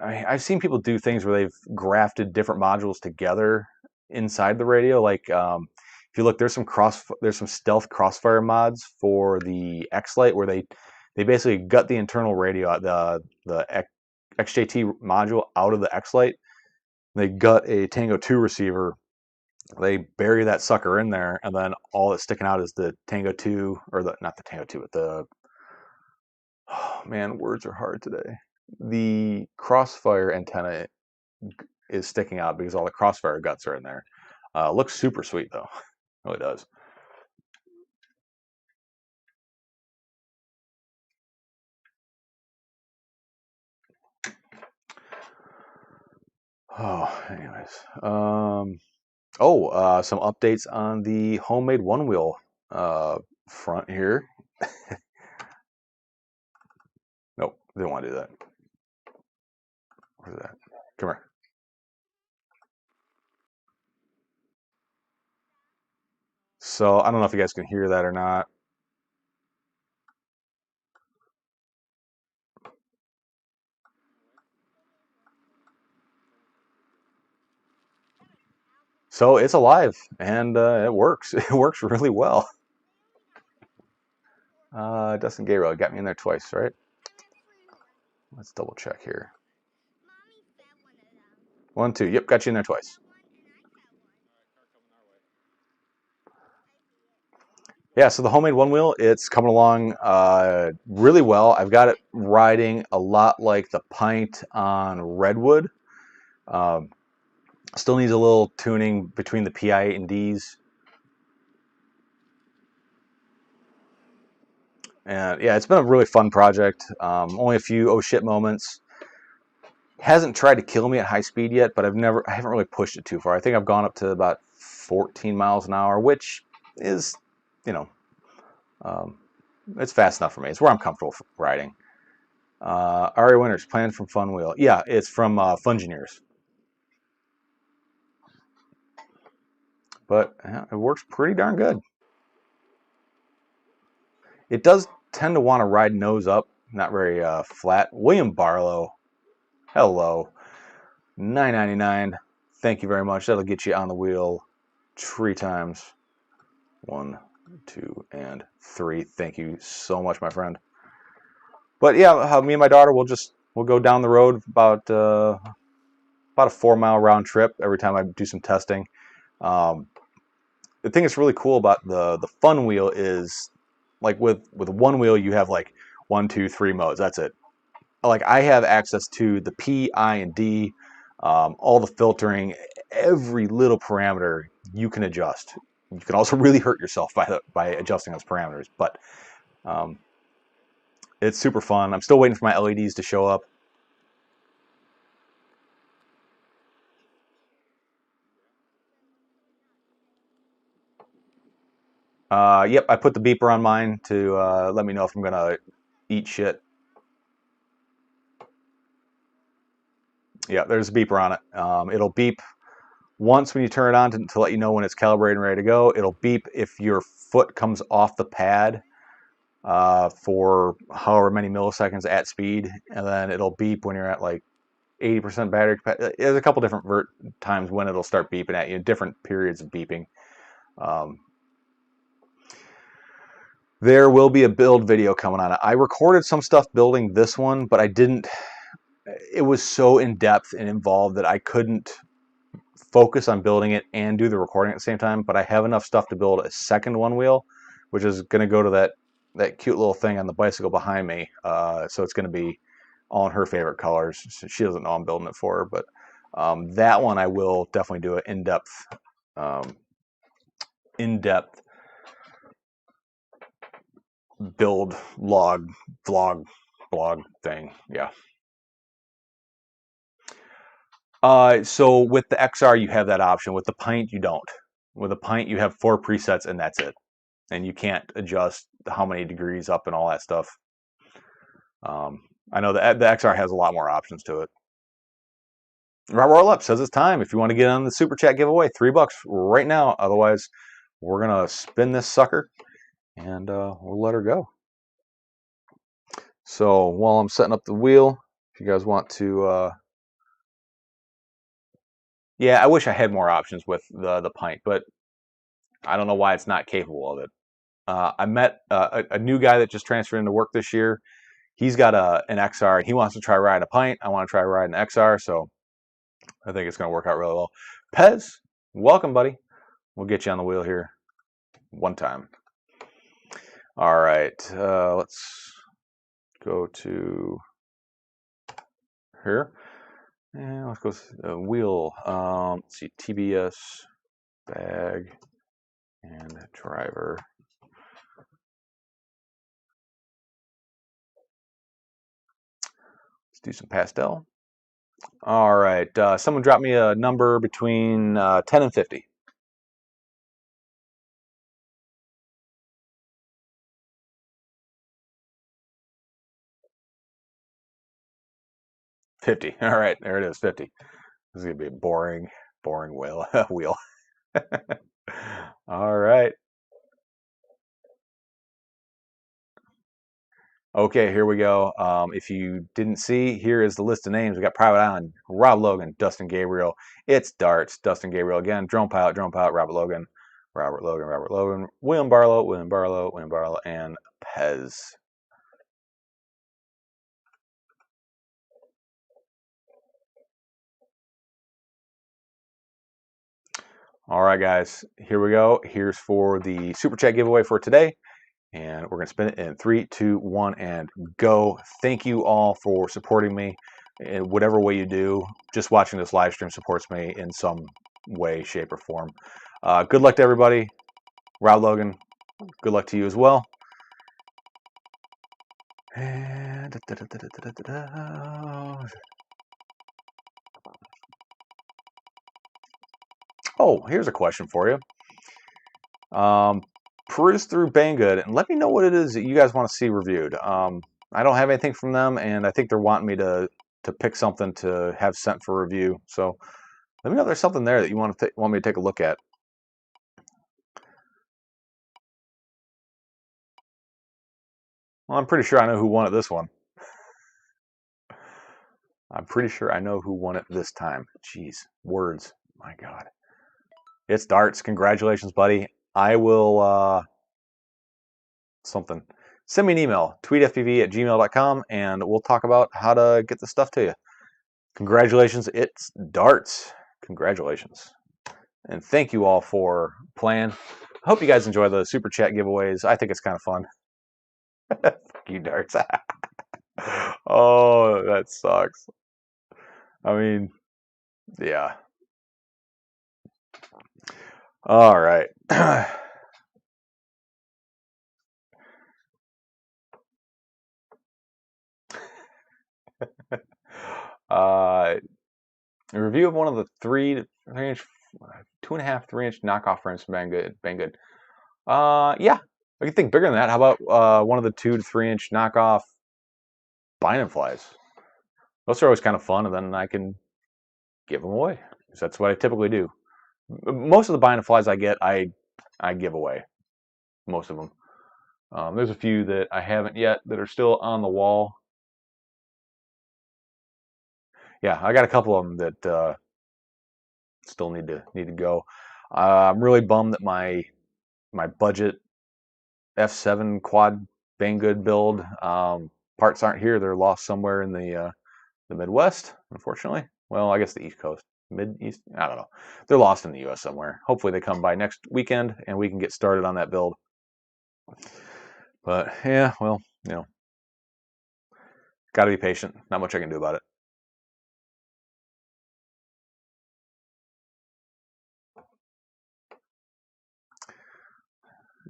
Speaker 1: I've seen people do things where they've grafted different modules together inside the radio. Like if you look, there's some stealth crossfire mods for the X-Lite where they basically gut the internal radio out, the XJT module out of the X-Lite. They gut a Tango 2 receiver. They bury that sucker in there, and then all that's sticking out is the Tango 2, or not the Tango 2, but oh man, words are hard today. The crossfire antenna is sticking out because all the crossfire guts are in there. Looks super sweet though, really does. Oh, anyways. Some updates on the homemade one wheel front here. Nope, didn't want to do that. Where's that? Come here. So I don't know if you guys can hear that or not. So it's alive and it works. It works really well. Dustin Gabriel got me in there twice, right? Let's double check here. 1, 2. Yep, got you in there twice. Yeah, so the homemade one wheel, it's coming along really well. I've got it riding a lot like the Pint on Redwood. Um, Still needs a little tuning between the PI and Ds. And yeah, it's been a really fun project. Only a few oh shit moments. Hasn't tried to kill me at high speed yet, but I haven't really pushed it too far. I think I've gone up to about 14 miles an hour, which is, you know, um, it's fast enough for me. It's where I'm comfortable riding. Aria Winters, planned from Fun Wheel. Yeah, it's from Fungineers. But yeah, it works pretty darn good. It does tend to want to ride nose up, not very flat. William Barlow, hello. $9.99. Thank you very much. That'll get you on the wheel 3 times. 1, 2, and 3. Thank you so much, my friend. But yeah, me and my daughter we'll go down the road about a 4 mile round trip every time I do some testing. Um, the thing that's really cool about the fun wheel is like with one wheel you have like 1, 2, 3 modes. That's it. Like I have access to the P, I, and D, all the filtering, every little parameter you can adjust. You can also really hurt yourself by adjusting those parameters, but um, it's super fun. I'm still waiting for my LEDs to show up. Yep, I put the beeper on mine to let me know if I'm gonna eat shit. Yeah, there's a beeper on it. It'll beep once when you turn it on to let you know when it's calibrated and ready to go. It'll beep if your foot comes off the pad for however many milliseconds at speed, and then it'll beep when you're at like 80% battery capacity. There's a couple different times when it'll start beeping at you, different periods of beeping. Um, there will be a build video coming on it. I recorded some stuff building this one, but I didn't. It was so in depth and involved that I couldn't focus on building it and do the recording at the same time. But I have enough stuff to build a second one wheel, which is going to go to that cute little thing on the bicycle behind me. So it's going to be all in her favorite colors. She doesn't know I'm building it for her, but that one I will definitely do an um, in-depth build vlog blog thing. Yeah. So with the XR, you have that option. With the Pint, you don't. With the Pint, you have 4 presets and that's it. And you can't adjust how many degrees up and all that stuff. I know the XR has a lot more options to it. Roll Up says it's time. If you want to get on the super chat giveaway, $3 right now. Otherwise, we're gonna spin this sucker and we'll let her go. So while I'm setting up the wheel, if you guys want to, yeah, I wish I had more options with the Pint, but I don't know why it's not capable of it. I met a new guy that just transferred into work this year. He's got an XR. He wants to try riding a Pint. I want to try riding an XR, so I think it's going to work out really well. Pez, welcome, buddy. We'll get you on the wheel here one time. All right, let's go to here. And let's go to the wheel. Let's see, TBS, bag, and driver. Let's do some pastel. All right, someone drop me a number between 10 and 50. 50. All right, there it is, 50. This is gonna be a boring wheel. Wheel. All right. Okay, here we go. If you didn't see, here is the list of names. We got Private Island, Rob Logan, Dustin Gabriel. It's Darts, Dustin Gabriel again. Drone Pilot, Robert Logan, Robert Logan, William Barlow, and Pez. All right, guys, here we go. Here's for the Super Chat giveaway for today. And we're going to spin it in 3, 2, 1, and go. Thank you all for supporting me in whatever way you do. Just watching this live stream supports me in some way, shape, or form. Good luck to everybody. Rob Logan, good luck to you as well. And oh, here's a question for you. Peruse through Banggood and let me know what it is that you guys want to see reviewed. I don't have anything from them, and I think they're wanting me to pick something to have sent for review. So let me know if there's something there that you want me to take a look at. Well, I'm pretty sure I know who won it this one. I'm pretty sure I know who won it this time. Jeez, words. My God. It's darts. Congratulations, buddy. I will, something. Send me an email, tweetfpv@gmail.com, and we'll talk about how to get the stuff to you. Congratulations, it's darts. Congratulations. And thank you all for playing. I hope you guys enjoy the Super Chat giveaways. I think it's kind of fun. Fuck you, darts. Oh, that sucks. I mean, yeah. All right. A review of one of the 3-inch, 2.5, 3-inch knockoff frames from Banggood. Yeah, I can think bigger than that. How about one of the 2 to 3-inch knockoff binding flies? Those are always kind of fun, and then I can give them away. Because that's what I typically do. Most of the binding flies I get, I give away. Most of them. There's a few that I haven't yet that are still on the wall. Yeah, I got a couple of them that still need to go. I'm really bummed that my budget F7 quad Banggood build parts aren't here. They're lost somewhere in the Midwest, unfortunately. Well, I guess the East Coast, Mid-East. I don't know. They're lost in the U.S. somewhere. Hopefully, they come by next weekend and we can get started on that build. But yeah, well, you know, got to be patient. Not much I can do about it.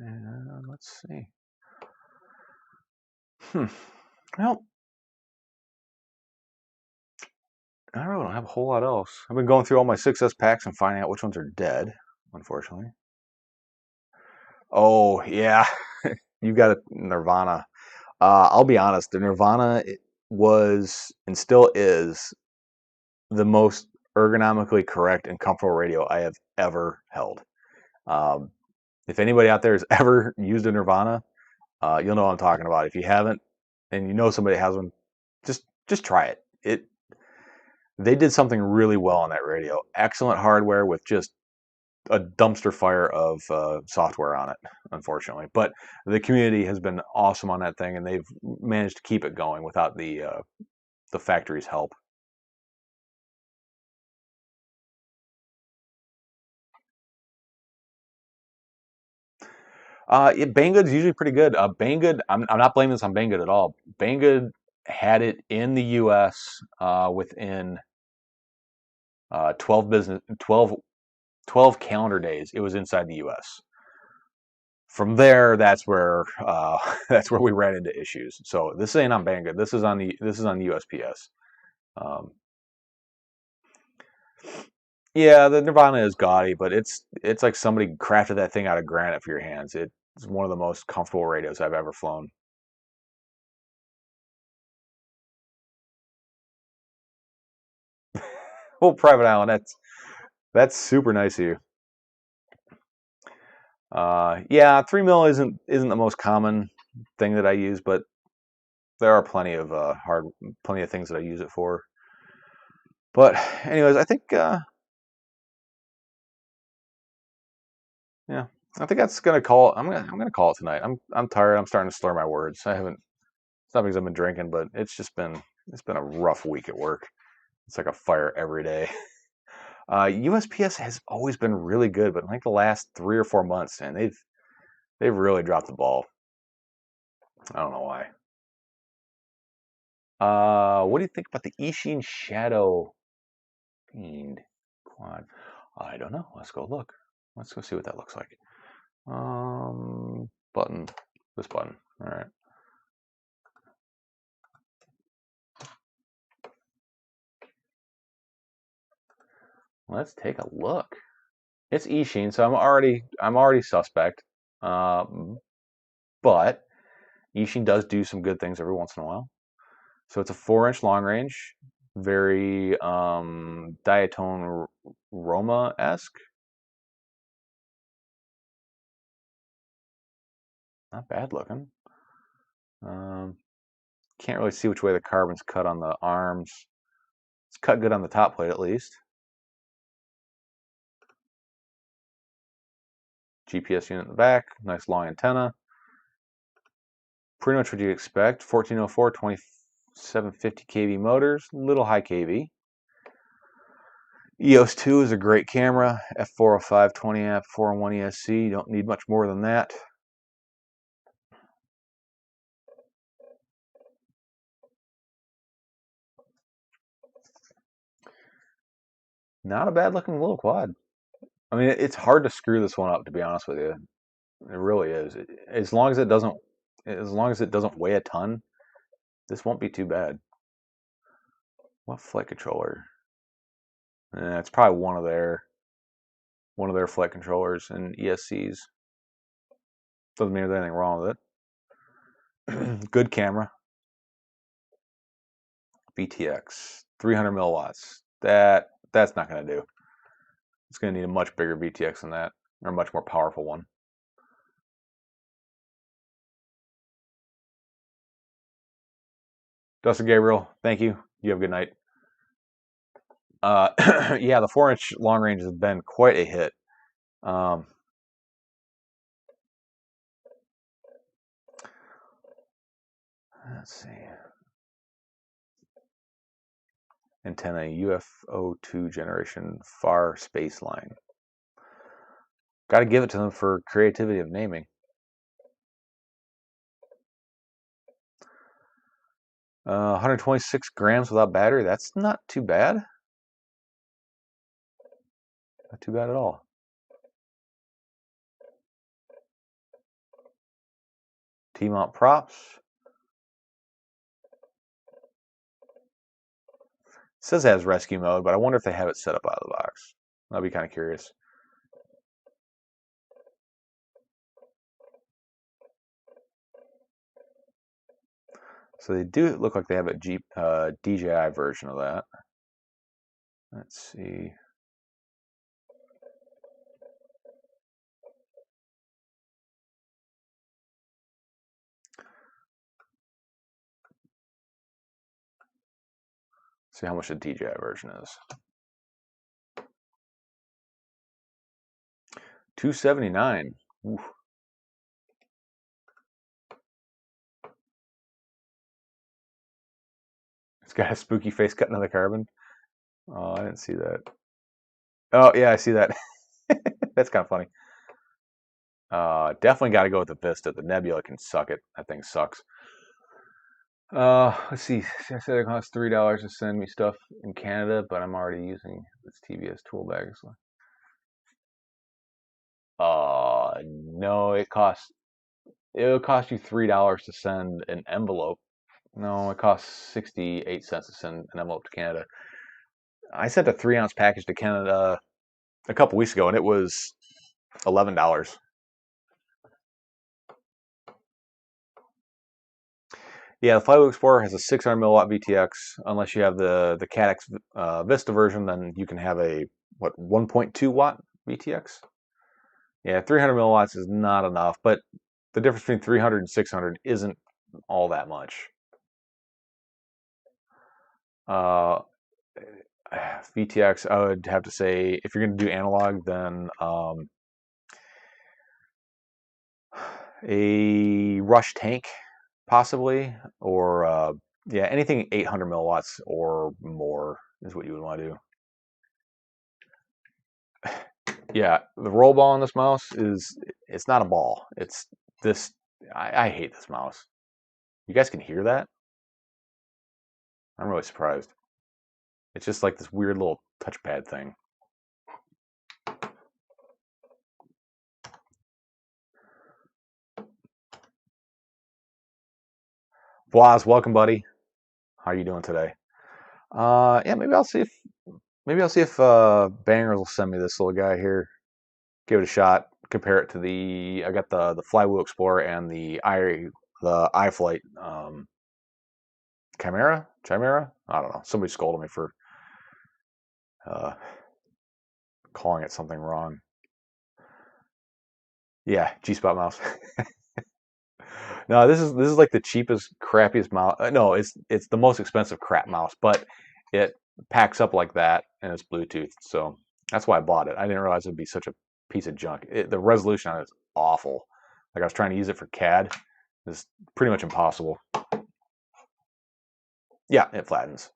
Speaker 1: And let's see. Well, I really don't have a whole lot else. I've been going through all my 6S packs and finding out which ones are dead, unfortunately. Oh, yeah. You got a Nirvana. I'll be honest, the Nirvana was and still is the most ergonomically correct and comfortable radio I have ever held. If anybody out there has ever used a Nirvana, you'll know what I'm talking about. If you haven't, and you know somebody has one, just try it. They did something really well on that radio. Excellent hardware with just a dumpster fire of software on it, unfortunately. But the community has been awesome on that thing, and they've managed to keep it going without the factory's help. Banggood's usually pretty good. Banggood, I'm not blaming this on Banggood at all. Banggood had it in the U.S. Within 12 calendar days. It was inside the U.S. From there, that's where we ran into issues. So this ain't on Banggood. This is on the USPS. Yeah, the Nirvana is gaudy, but it's like somebody crafted that thing out of granite for your hands. It's one of the most comfortable radios I've ever flown. Oh, Private Island, that's super nice of you. Yeah, 3mm isn't the most common thing that I use, but there are plenty of things that I use it for. But anyways, I think yeah, I think that's gonna call. I'm gonna call it tonight. I'm tired. I'm starting to slur my words. I haven't. It's not because I've been drinking, but it's been a rough week at work. It's like a fire every day. USPS has always been really good, but in like the last 3 or 4 months, and they've really dropped the ball. I don't know why. What do you think about the Ishin Shadow Fiend quad? I don't know. Let's go look. Let's go see what that looks like. Button. This button. All right. Let's take a look. It's Ishin, so I'm already suspect. But Ishin does do some good things every once in a while. So it's a 4-inch long range, very diatone Roma-esque. Not bad looking. Can't really see which way the carbon's cut on the arms. It's cut good on the top plate at least. GPS unit in the back, nice long antenna. Pretty much what you expect. 1404, 2750 kV motors, little high kV. EOS 2 is a great camera. F405, 20 amp, 4-in-1 ESC. You don't need much more than that. Not a bad looking little quad. I mean, it's hard to screw this one up, to be honest with you. It really is. As long as it doesn't weigh a ton, this won't be too bad. What flight controller? It's probably one of their flight controllers and ESCs. Doesn't mean there's anything wrong with it. Good camera. VTX, 300 milliwatts. That's not going to do. It's going to need a much bigger VTX than that, or a much more powerful one. Dustin Gabriel, thank you. You have a good night. Yeah, the 4-inch long range has been quite a hit. Let's see. Antenna UFO2 generation far space line. Got to give it to them for creativity of naming. 126 grams without battery. That's not too bad. Not too bad at all. T-mount props. It says it has rescue mode, but I wonder if they have it set up out of the box. I'll be kind of curious. So they do look like they have a DJI version of that. Let's see. See how much the DJI version is. $279. Oof. It's got a spooky face cutting on the carbon. Oh, I didn't see that. Oh, yeah, I see that. That's kind of funny. Definitely got to go with the Vista. The Nebula can suck it. That thing sucks. Let's see. I said it costs $3 to send me stuff in Canada, but I'm already using this TBS tool bag. So. No, it'll cost you $3 to send an envelope. No, it costs 68 cents to send an envelope to Canada. I sent a 3-ounce package to Canada a couple weeks ago, and it was $11. Yeah, the Flywheel Explorer has a 600 milliwatt VTX. Unless you have the Caddx Vista version, then you can have a 1.2 watt VTX. Yeah, 300 milliwatts is not enough, but the difference between 300 and 600 isn't all that much. VTX, I would have to say, if you're going to do analog, then a Rush tank, possibly, or yeah, anything 800 milliwatts or more is what you would want to do. Yeah, the roll ball on this mouse it's not a ball. It's this. I hate this mouse. You guys can hear that? I'm really surprised. It's just like this weird little touchpad thing. Blas, welcome, buddy. How are you doing today? Yeah, maybe I'll see if Bangers will send me this little guy here. Give it a shot. Compare it to I got the Flywheel Explorer and the iFlight Chimera. I don't know. Somebody scolded me for uh, calling it something wrong. Yeah, G Spot mouse. No, this is like the cheapest, crappiest mouse. No, it's the most expensive crap mouse, but it packs up like that and it's Bluetooth. So that's why I bought it. I didn't realize it'd be such a piece of junk. The resolution on it is awful. Like I was trying to use it for CAD. It's pretty much impossible. Yeah, it flattens.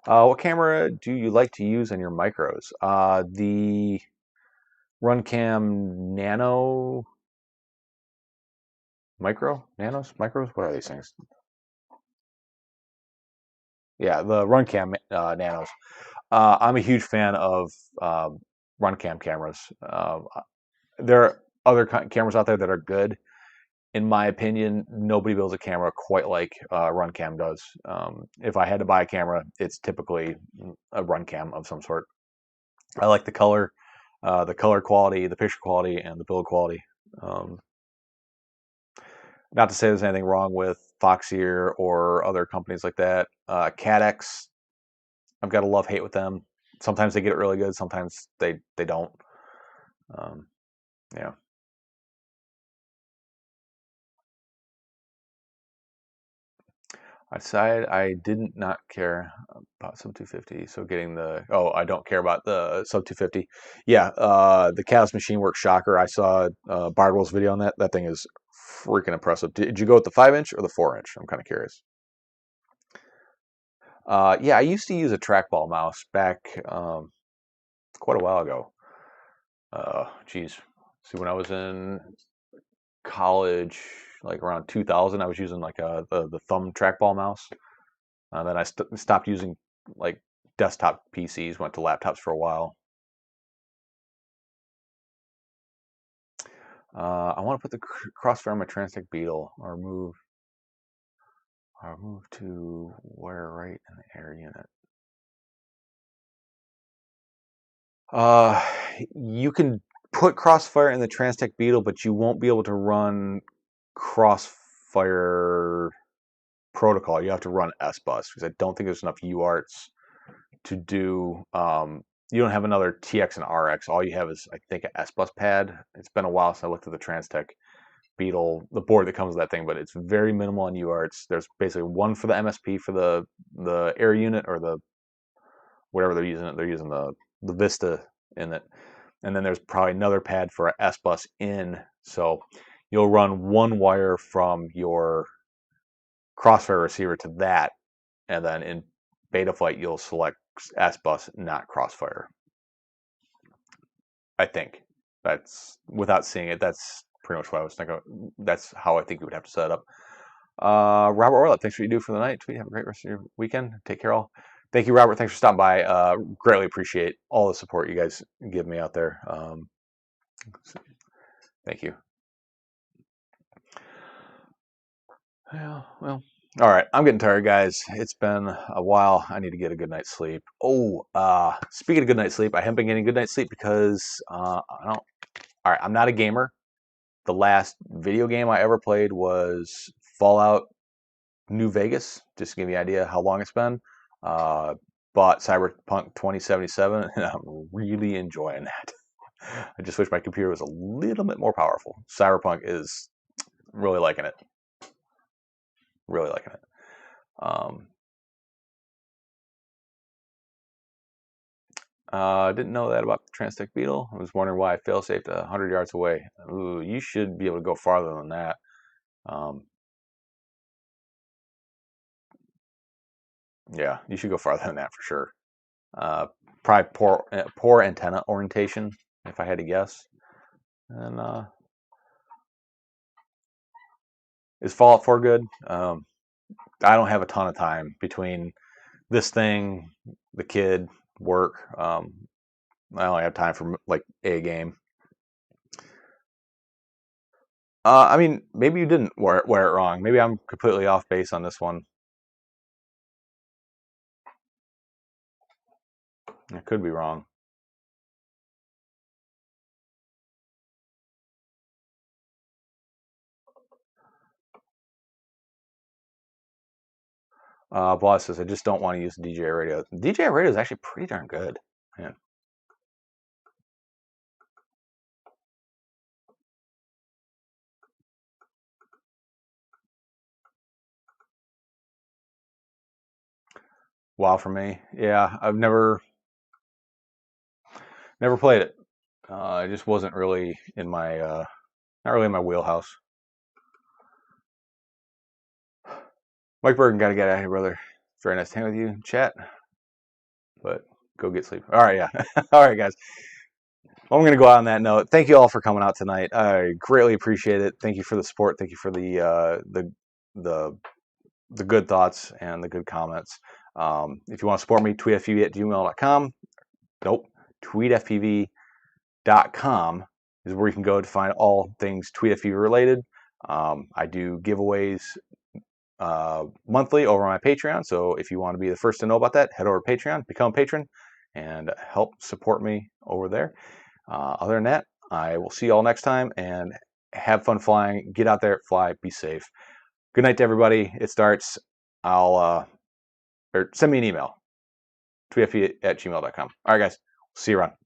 Speaker 1: What camera do you like to use in your micros? The Runcam Nano Micros? What are these things? Yeah, the Runcam Nanos. I'm a huge fan of Runcam cameras. There are other cameras out there that are good. In my opinion, nobody builds a camera quite like Runcam does. If I had to buy a camera, it's typically a Runcam of some sort. I like the color quality, the picture quality, and the build quality. Um, Not to say there's anything wrong with Foxeer or other companies like that. Cadex, I've got a love hate with them. Sometimes they get it really good, sometimes they don't. Um, yeah. I decided I did not care about sub 250. So getting I don't care about the sub 250. Yeah, the Catalyst Machine Works Shocker. I saw Bardwell's video on that. That thing is freaking impressive. Did you go with the 5-inch or the 4-inch? I'm kind of curious. Yeah, I used to use a trackball mouse back quite a while ago. Geez. See, when I was in college, like around 2000, I was using like the thumb trackball mouse. Then I stopped using like desktop PCs, went to laptops for a while. I want to put the crossfire on my Transtech Beetle or move to where right in the air unit. Uh, you can put Crossfire in the Transtech Beetle, but you won't be able to run Crossfire protocol. You have to run SBus because I don't think there's enough UARTs to do. You don't have another TX and RX. All you have is, I think, an SBus pad. It's been a while since I looked at the Transtech Beetle, the board that comes with that thing, but it's very minimal on UARTs. There's basically one for the MSP for the air unit or the whatever they're using. They're using the Vista in it, and then there's probably another pad for a SBus in. So you'll run one wire from your Crossfire receiver to that, and then in Betaflight you'll select SBus, not Crossfire. I think that's without seeing it. That's pretty much what I was thinking. That's how I think we would have to set it up. Robert Orlett, thanks for what you do for the night. Tweet. Have a great rest of your weekend. Take care, all. Thank you, Robert. Thanks for stopping by. Greatly appreciate all the support you guys give me out there. Thank you. Yeah, well, all right. I'm getting tired, guys. It's been a while. I need to get a good night's sleep. Oh, speaking of good night's sleep, I haven't been getting good night's sleep because I don't. All right, I'm not a gamer. The last video game I ever played was Fallout New Vegas. Just to give you an idea how long it's been. Bought Cyberpunk 2077, and I'm really enjoying that. I just wish my computer was a little bit more powerful. Cyberpunk is really liking it. Really liking it. Didn't know that about the Transtech Beetle. I was wondering why I fail-safed 100 yards away. Ooh, you should be able to go farther than that. Yeah, you should go farther than that for sure. probably poor antenna orientation, if I had to guess. And is Fallout 4 good? I don't have a ton of time between this thing, the kid, work. I only have time for like a game. I mean, maybe you didn't wear it wrong. Maybe I'm completely off base on this one. I could be wrong. Boss says, I just don't want to use the DJI radio. The DJI radio is actually pretty darn good. Man. Wow for me. Yeah, I've never played it. It just wasn't really in my not really in my wheelhouse. Mike Bergen, gotta get out of here, brother. Very nice to hang with you, chat. But go get sleep. All right, yeah. All right, guys. Well, I'm going to go out on that note. Thank you all for coming out tonight. I greatly appreciate it. Thank you for the support. Thank you for the good thoughts and the good comments. If you want to support me, tweetfpv@gmail.com. Nope, tweetfpv.com is where you can go to find all things TweetFPV related. I do giveaways monthly over on my Patreon. So if you want to be the first to know about that, head over to Patreon, become a patron, and help support me over there. Other than that, I will see you all next time, and have fun flying. Get out there, fly, be safe. Good night to everybody. It starts. Or send me an email, tweetfp@gmail.com. All right, guys. See you around.